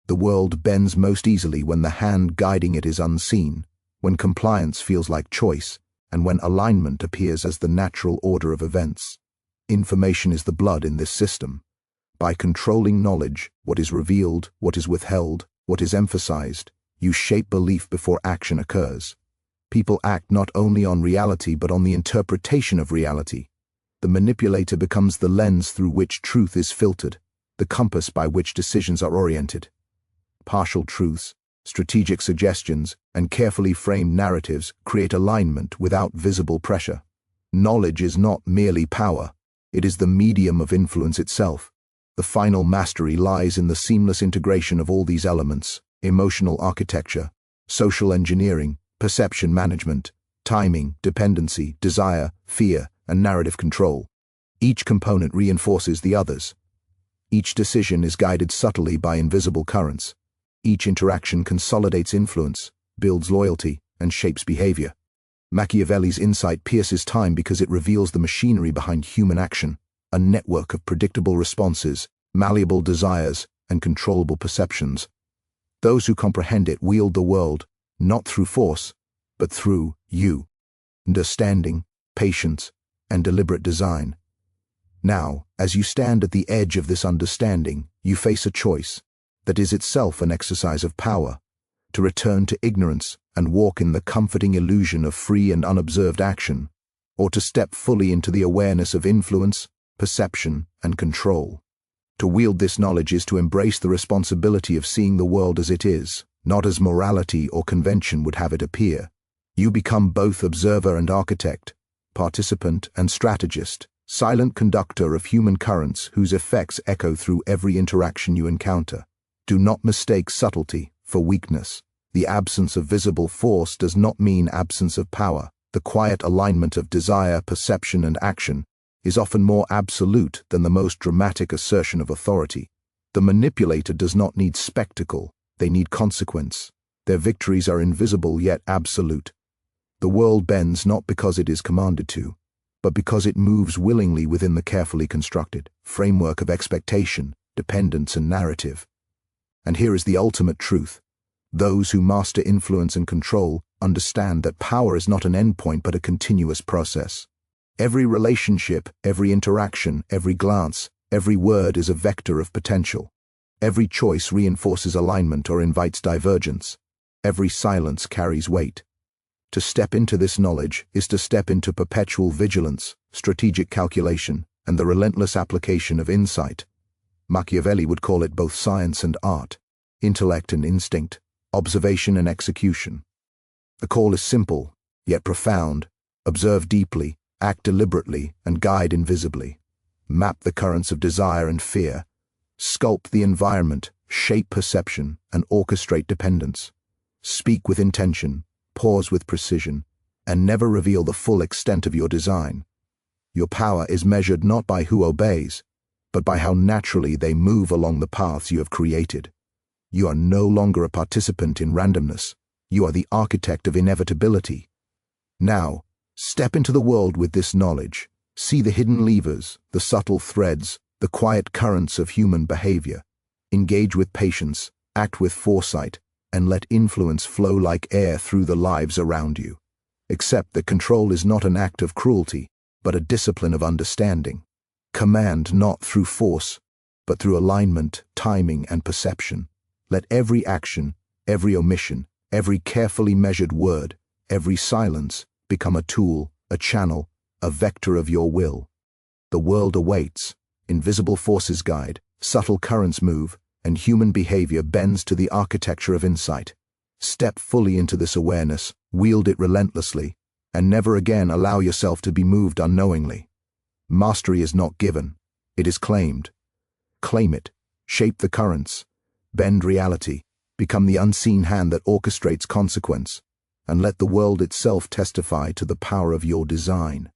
The world bends most easily when the hand guiding it is unseen, when compliance feels like choice, and when alignment appears as the natural order of events. Information is the blood in this system. By controlling knowledge, what is revealed, what is withheld, what is emphasized, you shape belief before action occurs. People act not only on reality but on the interpretation of reality. The manipulator becomes the lens through which truth is filtered, the compass by which decisions are oriented. Partial truths, strategic suggestions, and carefully framed narratives create alignment without visible pressure. Knowledge is not merely power, it is the medium of influence itself. The final mastery lies in the seamless integration of all these elements: emotional architecture, social engineering, perception management, timing, dependency, desire, fear, and narrative control. Each component reinforces the others. Each decision is guided subtly by invisible currents. Each interaction consolidates influence, builds loyalty, and shapes behavior. Machiavelli's insight pierces time because it reveals the machinery behind human action, a network of predictable responses, malleable desires, and controllable perceptions. Those who comprehend it wield the world, not through force, but through you, understanding, patience, and deliberate design. Now, as you stand at the edge of this understanding, you face a choice that is itself an exercise of power: to return to ignorance and walk in the comforting illusion of free and unobserved action, or to step fully into the awareness of influence, perception, and control. To wield this knowledge is to embrace the responsibility of seeing the world as it is, not as morality or convention would have it appear. You become both observer and architect, participant and strategist, silent conductor of human currents whose effects echo through every interaction you encounter. Do not mistake subtlety for weakness. The absence of visible force does not mean absence of power. The quiet alignment of desire, perception, and action is often more absolute than the most dramatic assertion of authority. The manipulator does not need spectacle, they need consequence. Their victories are invisible yet absolute. The world bends not because it is commanded to, but because it moves willingly within the carefully constructed framework of expectation, dependence, and narrative. And here is the ultimate truth. Those who master influence and control understand that power is not an endpoint but a continuous process. Every relationship, every interaction, every glance, every word is a vector of potential. Every choice reinforces alignment or invites divergence. Every silence carries weight. To step into this knowledge is to step into perpetual vigilance, strategic calculation, and the relentless application of insight. Machiavelli would call it both science and art, intellect and instinct, observation and execution. The call is simple, yet profound. Observe deeply, act deliberately, and guide invisibly. Map the currents of desire and fear. Sculpt the environment, shape perception, and orchestrate dependence. Speak with intention, pause with precision, and never reveal the full extent of your design. Your power is measured not by who obeys, but by how naturally they move along the paths you have created. You are no longer a participant in randomness. You are the architect of inevitability. Now, step into the world with this knowledge. See the hidden levers, the subtle threads, the quiet currents of human behavior. Engage with patience, act with foresight, and let influence flow like air through the lives around you. Accept that control is not an act of cruelty, but a discipline of understanding. Command not through force, but through alignment, timing, and perception. Let every action, every omission, every carefully measured word, every silence become a tool, a channel, a vector of your will. The world awaits, invisible forces guide, subtle currents move, and human behavior bends to the architecture of insight. Step fully into this awareness, wield it relentlessly, and never again allow yourself to be moved unknowingly. Mastery is not given, it is claimed. Claim it, shape the currents, bend reality, become the unseen hand that orchestrates consequence, and let the world itself testify to the power of your design.